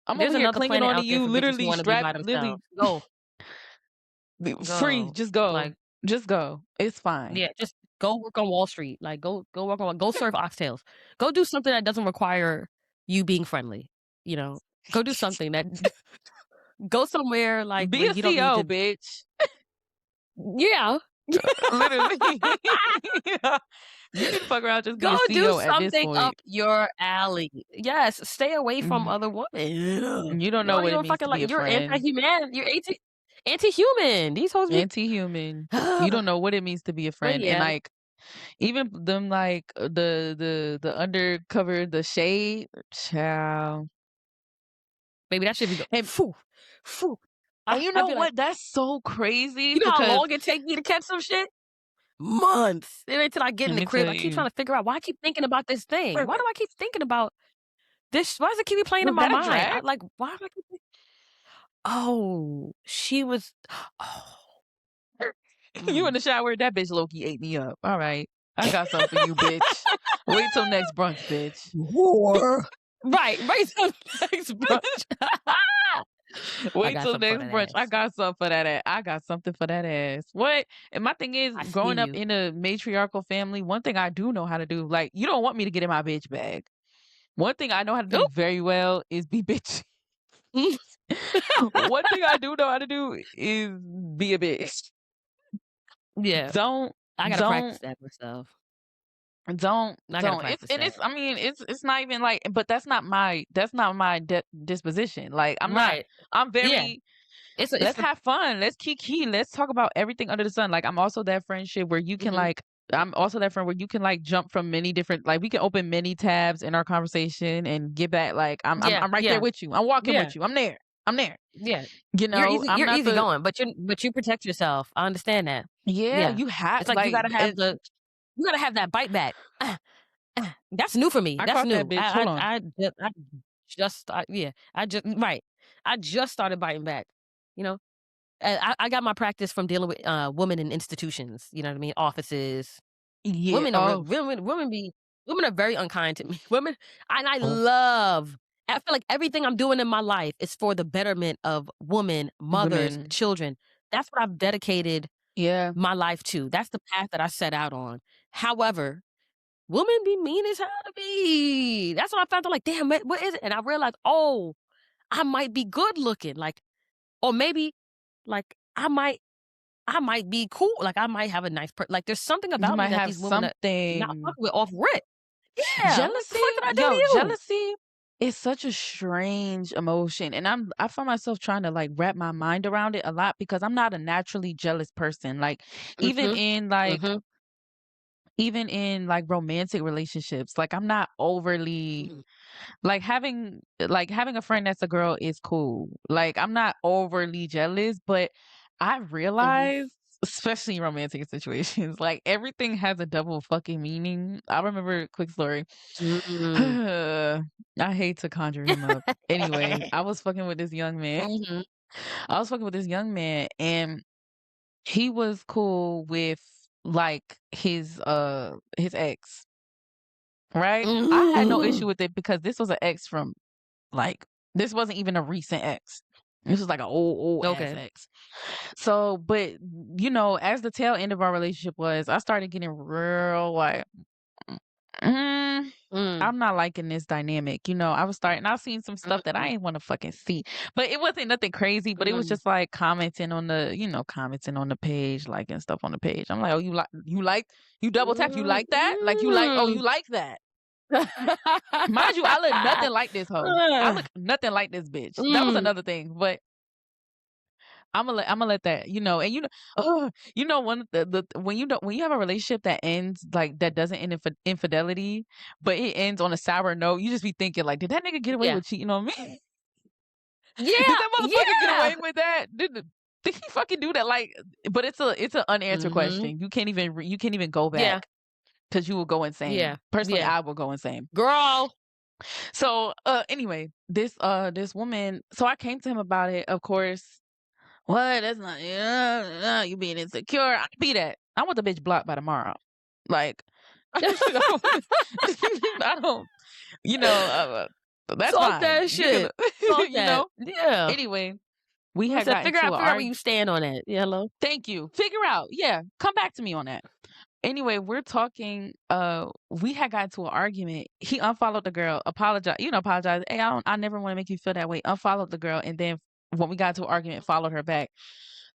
Speaker 2: I'm over
Speaker 1: There's
Speaker 2: here
Speaker 1: another
Speaker 2: clinging
Speaker 1: planet
Speaker 2: on to
Speaker 1: out there
Speaker 2: you,
Speaker 1: for bitches who
Speaker 2: literally
Speaker 1: wanna be
Speaker 2: strapped,
Speaker 1: by
Speaker 2: literally
Speaker 1: themselves. Go.
Speaker 2: free.
Speaker 1: Go.
Speaker 2: Just go.
Speaker 1: Like,
Speaker 2: Just go. It's fine.
Speaker 1: yeah, just go work on Wall Street. Like, go work on go serve oxtails. Go do something that doesn't require you being friendly, you know? Go do something that go somewhere, like,
Speaker 2: Be
Speaker 1: where
Speaker 2: a
Speaker 1: you don't need
Speaker 2: CO,
Speaker 1: to.
Speaker 2: bitch.
Speaker 1: Yeah.
Speaker 2: Literally. You need to fuck around, just
Speaker 1: Go
Speaker 2: be a
Speaker 1: do
Speaker 2: CO at this
Speaker 1: something up
Speaker 2: point.
Speaker 1: your alley. Yes, stay away from
Speaker 2: Mhm.
Speaker 1: other women. Ugh.
Speaker 2: You don't
Speaker 1: You
Speaker 2: know
Speaker 1: don't
Speaker 2: what it
Speaker 1: even
Speaker 2: means
Speaker 1: fucking
Speaker 2: to be a
Speaker 1: like you're
Speaker 2: friend.
Speaker 1: anti-human. You're anti-human. These hoes be
Speaker 2: Anti-human. You don't know what it means to be a
Speaker 1: but
Speaker 2: friend. And
Speaker 1: yeah,
Speaker 2: like even them like the undercover, the shade, child.
Speaker 1: baby, that should be go
Speaker 2: And
Speaker 1: phew, phew.
Speaker 2: and you
Speaker 1: I'd
Speaker 2: know
Speaker 1: be like,
Speaker 2: what? That's so crazy
Speaker 1: you know how
Speaker 2: because
Speaker 1: long it take me to catch some shit? Months. It ain't till I get in
Speaker 2: let
Speaker 1: the
Speaker 2: me
Speaker 1: crib.
Speaker 2: tell
Speaker 1: I keep
Speaker 2: you,
Speaker 1: trying to figure out why I keep thinking about this thing. Why do I keep thinking about this? Why does it keep me playing in
Speaker 2: was
Speaker 1: my
Speaker 2: that a
Speaker 1: mind?
Speaker 2: drag?
Speaker 1: I like why do I keep oh, she was oh.
Speaker 2: You in
Speaker 1: Mm.
Speaker 2: the shower? That bitch Loki ate me up. All right, I got something for you, bitch. Wait till next brunch, bitch.
Speaker 1: Whore. Right to the next brunch. I
Speaker 2: Wait
Speaker 1: got
Speaker 2: till
Speaker 1: something for
Speaker 2: next
Speaker 1: that
Speaker 2: brunch. I
Speaker 1: ass.
Speaker 2: got something for that ass. I got something for that ass. What? And my thing is,
Speaker 1: I feel
Speaker 2: growing up
Speaker 1: you.
Speaker 2: in a matriarchal family, one thing I do know how to do, like, you don't want me to get in my bitch bag. One thing I know how to do
Speaker 1: Oop.
Speaker 2: very well is be bitch.
Speaker 1: Mm.
Speaker 2: One thing I do know how to do is be a bitch.
Speaker 1: Yeah,
Speaker 2: Don't,
Speaker 1: I gotta
Speaker 2: don't,
Speaker 1: practice that myself. I gotta
Speaker 2: don't. It's
Speaker 1: practice
Speaker 2: and
Speaker 1: that.
Speaker 2: it's. I mean, it's not even like. But that's not my disposition. Like I'm not.
Speaker 1: Right.
Speaker 2: I'm
Speaker 1: Yeah.
Speaker 2: very.
Speaker 1: It's
Speaker 2: Let's
Speaker 1: the
Speaker 2: have fun. Let's kiki. Let's talk about everything under the sun. Like I'm also that friendship where you can
Speaker 1: mhm.
Speaker 2: like. I'm also that friend where you can like jump from many different. Like we can open many tabs in our conversation and get back. Like
Speaker 1: Yeah,
Speaker 2: I'm right there
Speaker 1: yeah,
Speaker 2: with you. I'm walking
Speaker 1: yeah,
Speaker 2: with you. I'm there. I'm there.
Speaker 1: yeah.
Speaker 2: You know. I'm
Speaker 1: You're
Speaker 2: not
Speaker 1: easy
Speaker 2: the.
Speaker 1: going, but you protect yourself. I understand that.
Speaker 2: Yeah.
Speaker 1: Yeah.
Speaker 2: You have
Speaker 1: It's like
Speaker 2: like.
Speaker 1: you gotta have that bite back. That's new for me.
Speaker 2: I
Speaker 1: That's
Speaker 2: caught that
Speaker 1: new.
Speaker 2: bitch. Hold on.
Speaker 1: I just yeah. I just right. I just started biting back. You know, I got my practice from dealing with women in institutions. You know what I mean? Offices.
Speaker 2: Yeah.
Speaker 1: Women are real.
Speaker 2: Oh.
Speaker 1: Women are very unkind to me. Women, and I love. I feel like everything I'm doing in my life is for the betterment of women, mothers,
Speaker 2: Women.
Speaker 1: children. That's what I've dedicated
Speaker 2: Yeah.
Speaker 1: my life to. That's the path that I set out on. However, women be mean as hell to me. That's what I found out. Like, damn, what is it? And I realized, oh, I might be good looking, like, or maybe, like, I might be cool. Like, I might have a nice like, there's something
Speaker 2: You
Speaker 1: about me
Speaker 2: might
Speaker 1: that
Speaker 2: have
Speaker 1: these women are not
Speaker 2: something.
Speaker 1: fucking with off rip. Yeah, what the
Speaker 2: Jealousy,
Speaker 1: fuck did I do to
Speaker 2: yo,
Speaker 1: you?
Speaker 2: jealousy is such a strange emotion. And I find myself trying to like wrap my mind around it a lot because I'm not a naturally jealous person. Like even
Speaker 1: Mhm,
Speaker 2: in like
Speaker 1: mhm,
Speaker 2: even in like romantic relationships, like I'm not overly
Speaker 1: mhm,
Speaker 2: like having a friend that's a girl is cool. Like I'm not overly jealous, but I
Speaker 1: mhm.
Speaker 2: realize, especially in romantic situations, like everything has a double fucking meaning. I remember a quick story.
Speaker 1: Mm.
Speaker 2: I hate to conjure him up. Anyway, I was fucking with this young man.
Speaker 1: Mhm,
Speaker 2: I was fucking with this young man and he was cool with like his ex, right? I had no issue
Speaker 1: mhm.
Speaker 2: with it because this was an ex from like this wasn't even a recent ex. This was like an old ass
Speaker 1: Okay.
Speaker 2: ex. So, but you know, as the tail end of our relationship was, I started getting real like, mm,
Speaker 1: Mm.
Speaker 2: I'm not liking this dynamic. You know, I've seen some stuff that I
Speaker 1: Mm.
Speaker 2: ain't want to fucking see, but it wasn't nothing crazy. But it was
Speaker 1: Mm.
Speaker 2: just like commenting on the page, liking stuff on the page. I'm like, oh, you double tap, you like that? Like oh,
Speaker 1: Mm.
Speaker 2: you like that? Mind you, I look nothing like this hoe. I
Speaker 1: Uh,
Speaker 2: look nothing like this bitch. That was
Speaker 1: mm.
Speaker 2: another thing, but I'm gonna let that, and one of the when you have a relationship that ends like that doesn't end in infidelity, but it ends on a sour note, you just be thinking like, did that nigga get away
Speaker 1: Yeah.
Speaker 2: with cheating on me? Did
Speaker 1: Yeah.
Speaker 2: that motherfucker get away
Speaker 1: Yeah.
Speaker 2: with that? Did he fucking do that? Like, but it's an unanswered
Speaker 1: Mhm.
Speaker 2: question. You can't even go
Speaker 1: Yeah.
Speaker 2: back because you will go insane.
Speaker 1: Yeah.
Speaker 2: Personally,
Speaker 1: Yeah.
Speaker 2: I will go insane.
Speaker 1: Girl.
Speaker 2: So, anyway, this woman. So I came to him about it. Of course, what? That's not, yeah, you being insecure. I can be that. I want the bitch blocked by tomorrow. Like, I don't, I don't, that's
Speaker 1: Talk
Speaker 2: fine.
Speaker 1: that
Speaker 2: You can,
Speaker 1: shit. Talk
Speaker 2: you
Speaker 1: that.
Speaker 2: know.
Speaker 1: Yeah.
Speaker 2: Anyway, we
Speaker 1: I
Speaker 2: had
Speaker 1: said,
Speaker 2: gotten to an
Speaker 1: figure out where
Speaker 2: arg.
Speaker 1: you stand on that. Yeah, hello?
Speaker 2: Thank you. Figure out. Yeah, come back to me on that. Anyway, we're talking. We had gotten to an argument. He unfollowed the girl. Apologized. Hey, I never want to make you feel that way. Unfollowed the girl, and then when we got to an argument, followed her back.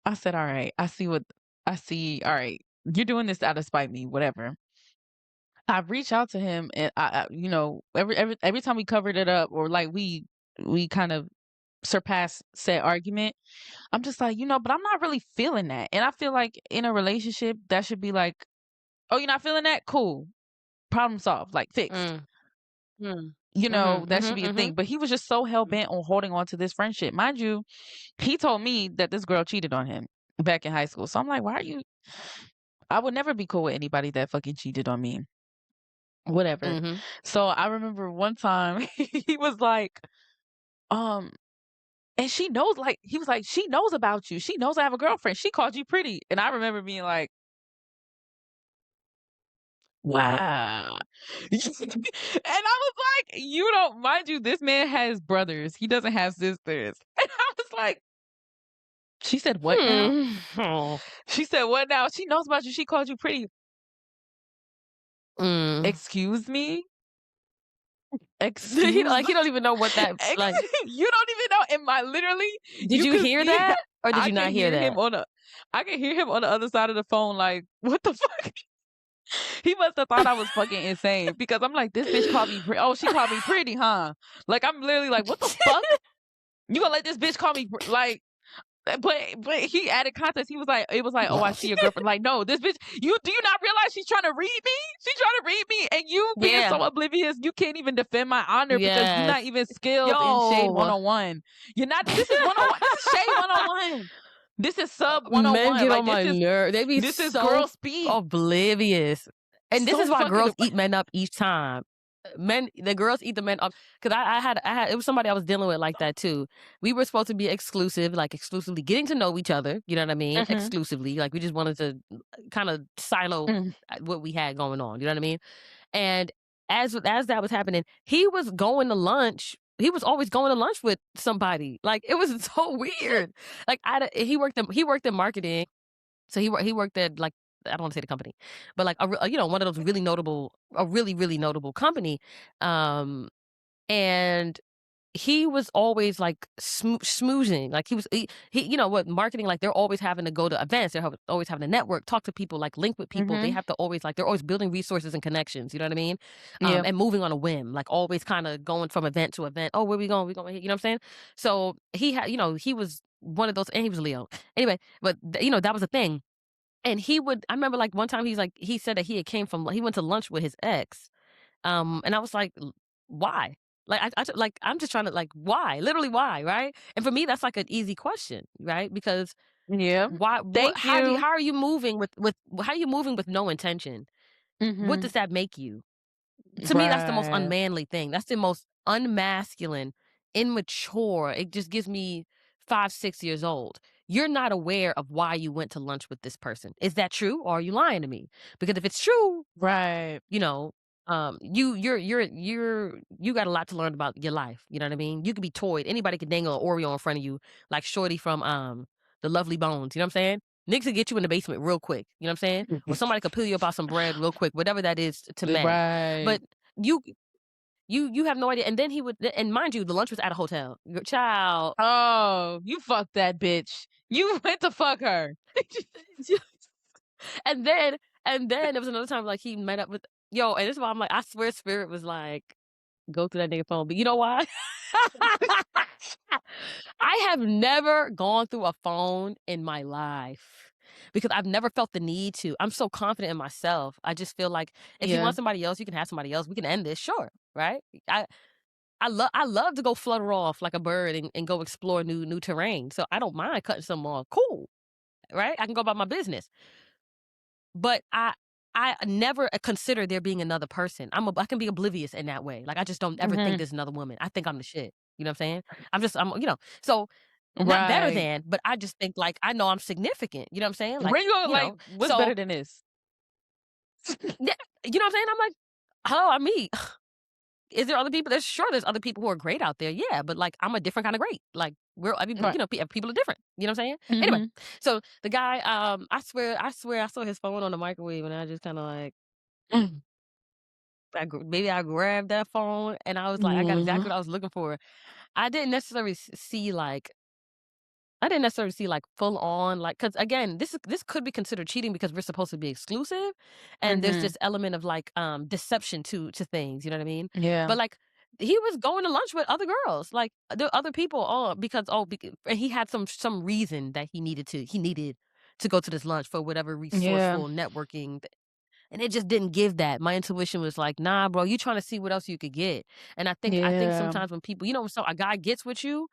Speaker 2: I said, "All right, I see. All right, you're doing this out of spite me, whatever." I reached out to him, and every time we covered it up, or like we kind of surpassed said argument, I'm just like, but I'm not really feeling that, and I feel like in a relationship that should be like, oh, you're not feeling that, cool, problem solved, like fixed.
Speaker 1: Mm. Mm.
Speaker 2: That should
Speaker 1: Mhm.
Speaker 2: be a thing.
Speaker 1: Mhm.
Speaker 2: But he was just so hell
Speaker 1: Mhm.
Speaker 2: bent on holding on to this friendship, mind you. He told me that this girl cheated on him back in high school. So I'm like, why are you? I would never be cool with anybody that fucking cheated on me. Whatever.
Speaker 1: Mhm.
Speaker 2: So I remember one time he was like, um, and she knows, like, he was like, she knows about you. She knows I have a girlfriend. She called you pretty. And I remember being like, wow. And I was like, you don't, mind you, this man has brothers. He doesn't have sisters. And I was like, she said, what now?
Speaker 1: Hmm. Oh.
Speaker 2: She said, what now? She knows about you. She called you pretty.
Speaker 1: Mm.
Speaker 2: Excuse me?
Speaker 1: He
Speaker 2: Excuse
Speaker 1: like he don't even know what that like.
Speaker 2: you don't even know. And my literally,
Speaker 1: Did
Speaker 2: you
Speaker 1: you
Speaker 2: could
Speaker 1: hear
Speaker 2: see
Speaker 1: that or did you not hear that?
Speaker 2: I can hear him on the other side of the phone, like, what the fuck? He must have thought I was fucking insane because I'm like, this bitch called me oh, she called me pretty, huh? Like, I'm literally like, what the fuck? You gonna let this bitch call me like, but he added context. He was like, it was like, oh, I see your girlfriend. Like, no, this bitch, do you not realize she's trying to read me? She's trying to read me, and you being
Speaker 1: Yeah.
Speaker 2: so oblivious, you can't even defend my honor because you're
Speaker 1: Yes.
Speaker 2: not even skilled in Shade
Speaker 1: Yo.
Speaker 2: 101. You're not. This is 101. This is Shade 101. This is sub
Speaker 1: Men
Speaker 2: 101.
Speaker 1: get
Speaker 2: Like,
Speaker 1: on my nerve. They be
Speaker 2: this is
Speaker 1: so
Speaker 2: girl speak.
Speaker 1: oblivious. And this
Speaker 2: So
Speaker 1: is why
Speaker 2: fucking.
Speaker 1: girls eat men up each time. The girls eat the men up. Cause I had, it was somebody I was dealing with like that too. We were supposed to be exclusive, like exclusively getting to know each other. You know what I mean?
Speaker 2: Mhm,
Speaker 1: Exclusively. Like we just wanted to kind of silo
Speaker 2: mhm,
Speaker 1: what we had going on. You know what I mean? And as that was happening, he was going to lunch. He was always going to lunch with somebody. Like it was so weird. Like he worked in marketing, so he worked at like I don't want to say the company, but like one of those really notable, a really really notable company, um, and he was always like smoozing. Like he what marketing, like they're always having to go to events. They're always having to network, talk to people, like link with people. They
Speaker 2: mhm.
Speaker 1: have to always like they're always building resources and connections. You know what I mean?
Speaker 2: Yep.
Speaker 1: And moving on a whim, like always kind of going from event to event. Oh, where we going? We going? You know what I'm saying? So he had, he was one of those, and he was Leo. Anyway, but that was a thing. And I remember like one time he said that he went to lunch with his ex, and I was like, Why?" Like, I'm just trying to like, why? Literally, why, right? And for me, that's like an easy question, right? Because
Speaker 2: Yeah.
Speaker 1: why
Speaker 2: Thank you.
Speaker 1: how are you moving with how are you moving with no intention? What
Speaker 2: Mhm.
Speaker 1: does that make you? To me, that's the most
Speaker 2: Right.
Speaker 1: unmanly thing. That's the most unmasculine, immature. It just gives me 5, 6 years old. You're not aware of why you went to lunch with this person. Is that true, or are you lying to me? Because if it's true,
Speaker 2: Right.
Speaker 1: you know. You got a lot to learn about your life, you know what I mean? You could be toyed. Anybody could dangle an Oreo in front of you like Shorty from, The Lovely Bones, you know what I'm saying? Niggas could get you in the basement real quick, you know what I'm saying? Or somebody could peel you up out some bread real quick, whatever that is to men.
Speaker 2: Right.
Speaker 1: But you you have no idea, and then he would and mind you, the lunch was at a hotel. Your child.
Speaker 2: Oh, you fucked that bitch. You went to fuck her.
Speaker 1: And then there was another time, like, he met up with and this is why I'm like, I swear Spirit was like, "Go through that nigga phone," but you know why? I have never gone through a phone in my life because I've never felt the need to. I'm so confident in myself. I just feel like if you
Speaker 2: Yeah.
Speaker 1: want somebody else, you can have somebody else. We can end this, sure, right? I love to go flutter off like a bird and go explore new terrain. So I don't mind cutting some off. Cool, right? I can go about my business. But I never consider there being another person. I can be oblivious in that way. Like, I just don't ever think
Speaker 2: Mhm.
Speaker 1: there's another woman. I think I'm the shit. You know what I'm saying? So not better
Speaker 2: Right.
Speaker 1: than, but I just think, like, I know I'm significant. You know what I'm saying? Like,
Speaker 2: Where you go, like, what's better
Speaker 1: so
Speaker 2: than this?
Speaker 1: yeah, you know what I'm saying? I'm like, hello, I'm me. Is there other people? There's other people who are great out there. Yeah, but like, I'm a different kind of great. Like, I mean,
Speaker 2: Right.
Speaker 1: people are different. You know what I'm saying? Anyway,
Speaker 2: Mhm.
Speaker 1: so the guy, I swear I saw his phone on the microwave, and I just kind of like,
Speaker 2: Mm.
Speaker 1: maybe I grabbed that phone, and I was like, I got exactly
Speaker 2: Mhm.
Speaker 1: what I was looking for. I didn't necessarily see like full on, like, because again, this could be considered cheating because we're supposed to be exclusive, and there's
Speaker 2: Mhm.
Speaker 1: this element of like deception to things. You know what I mean?
Speaker 2: Yeah.
Speaker 1: But like, he was going to lunch with other girls, like the other people, and he had some reason that he needed to go to this lunch for whatever
Speaker 2: Yeah.
Speaker 1: resourceful networking. And it just didn't give that. My intuition was like, nah, bro, you trying to see what else you could get. And I think
Speaker 2: Yeah.
Speaker 1: sometimes when people, so a guy gets with you,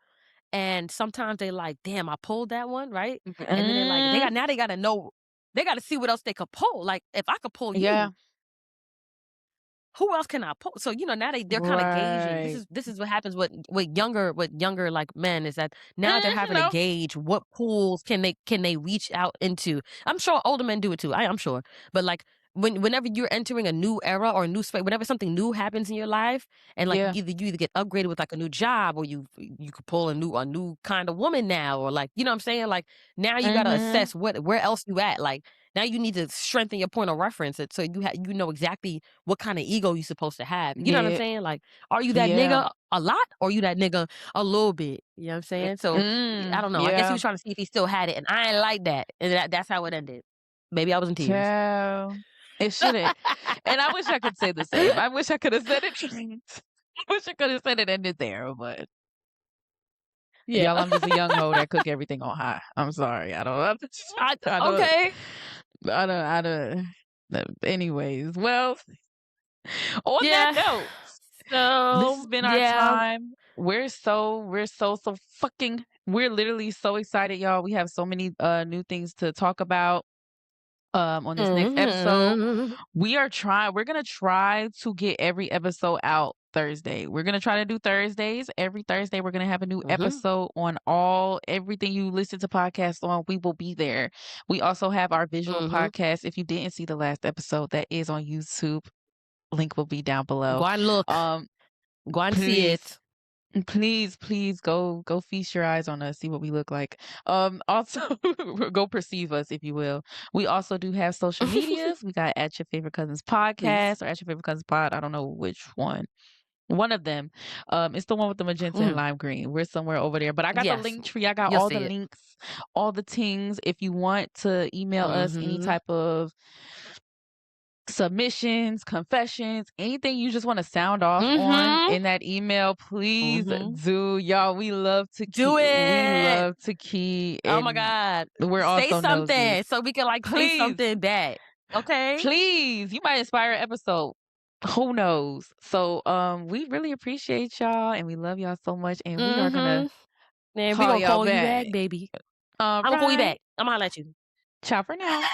Speaker 1: and sometimes they like, damn, I pulled that one, right? And then they're like,
Speaker 2: Mm.
Speaker 1: they gotta know, they gotta see what else they could pull. Like, if I could pull
Speaker 2: Yeah.
Speaker 1: you, who else can I pull? So, now they're kind of gauging. This
Speaker 2: Right.
Speaker 1: is this is what happens with younger like men, is that now they're
Speaker 2: You
Speaker 1: having to
Speaker 2: know?
Speaker 1: gauge what pools can they reach out into. I'm sure older men do it too. I'm sure. But like, whenever you're entering a new era or a new space, whenever something new happens in your life, and like,
Speaker 2: Yeah.
Speaker 1: you either get upgraded with like a new job, or you could pull a new kind of woman now, or like, what I'm saying, like, now you got to
Speaker 2: Mhm.
Speaker 1: assess where else you at, like, now you need to strengthen your point of reference, so you know exactly what kind of ego you supposed to have. You know what I'm
Speaker 2: Yeah.
Speaker 1: saying? Like, are you that
Speaker 2: Yeah.
Speaker 1: nigga a lot, or you that nigga a little bit? You know what I'm saying? So I don't know. I guess he
Speaker 2: Yeah.
Speaker 1: was trying to see if he still had it, and I ain't like that, and that's how it ended. Maybe I was in tears.
Speaker 2: Child. It shouldn't. And I wish I could say the same. I wish I could have said it. I wish I could have said it ended there, but
Speaker 1: Yeah.
Speaker 2: y'all, I'm just a young hoe that cook everything on high. I'm sorry. I don't
Speaker 1: I
Speaker 2: I don't
Speaker 1: okay.
Speaker 2: I don't anyways. Well, on that
Speaker 1: Yeah.
Speaker 2: note, this has
Speaker 1: So
Speaker 2: been our
Speaker 1: yeah.
Speaker 2: time. We're so fucking we're literally so excited, y'all. We have so many new things to talk about on this next episode.
Speaker 1: Mhm.
Speaker 2: We're gonna try to get every episode out Thursday. We're gonna try to do Thursdays. Every Thursday, we're gonna have a new
Speaker 1: Mhm.
Speaker 2: episode on everything you listen to podcasts on. We will be there. We also have our visual
Speaker 1: Mhm.
Speaker 2: podcast. If you didn't see the last episode, that is on YouTube. Link will be down below.
Speaker 1: Go and look.
Speaker 2: Um,
Speaker 1: Go and see
Speaker 2: please,
Speaker 1: it.
Speaker 2: please go feast your eyes on us, see what we look like. Also go perceive us, if you will. We also do have social medias. We got at your favorite cousins
Speaker 1: Please.
Speaker 2: podcast or at your favorite cousins pod. I don't know which one. One of them. It's the one with the magenta and
Speaker 1: Mhm.
Speaker 2: lime green. We're somewhere over there. But I got the
Speaker 1: Yes.
Speaker 2: link tree. I got
Speaker 1: You'll
Speaker 2: all the
Speaker 1: see it.
Speaker 2: links, all the things. If you want to email us any
Speaker 1: Mhm.
Speaker 2: type of submissions, confessions, anything you just want to sound off on
Speaker 1: Mhm.
Speaker 2: in that email, please
Speaker 1: Mhm.
Speaker 2: do. Y'all,
Speaker 1: Do
Speaker 2: we
Speaker 1: it.
Speaker 2: love to key,
Speaker 1: Oh my
Speaker 2: and
Speaker 1: god.
Speaker 2: we're
Speaker 1: Say
Speaker 2: also nosy.
Speaker 1: something so we can, like, say
Speaker 2: Please,
Speaker 1: something back. Okay?
Speaker 2: please, you might inspire an episode. Who knows? So we really appreciate y'all and we love y'all so much, and we are gonna
Speaker 1: Mhm. Man, we
Speaker 2: call
Speaker 1: gonna
Speaker 2: y'all
Speaker 1: call you back,
Speaker 2: back.
Speaker 1: baby.
Speaker 2: All
Speaker 1: Imma call you
Speaker 2: right.
Speaker 1: back. Imma holla at you.
Speaker 2: Ciao for now.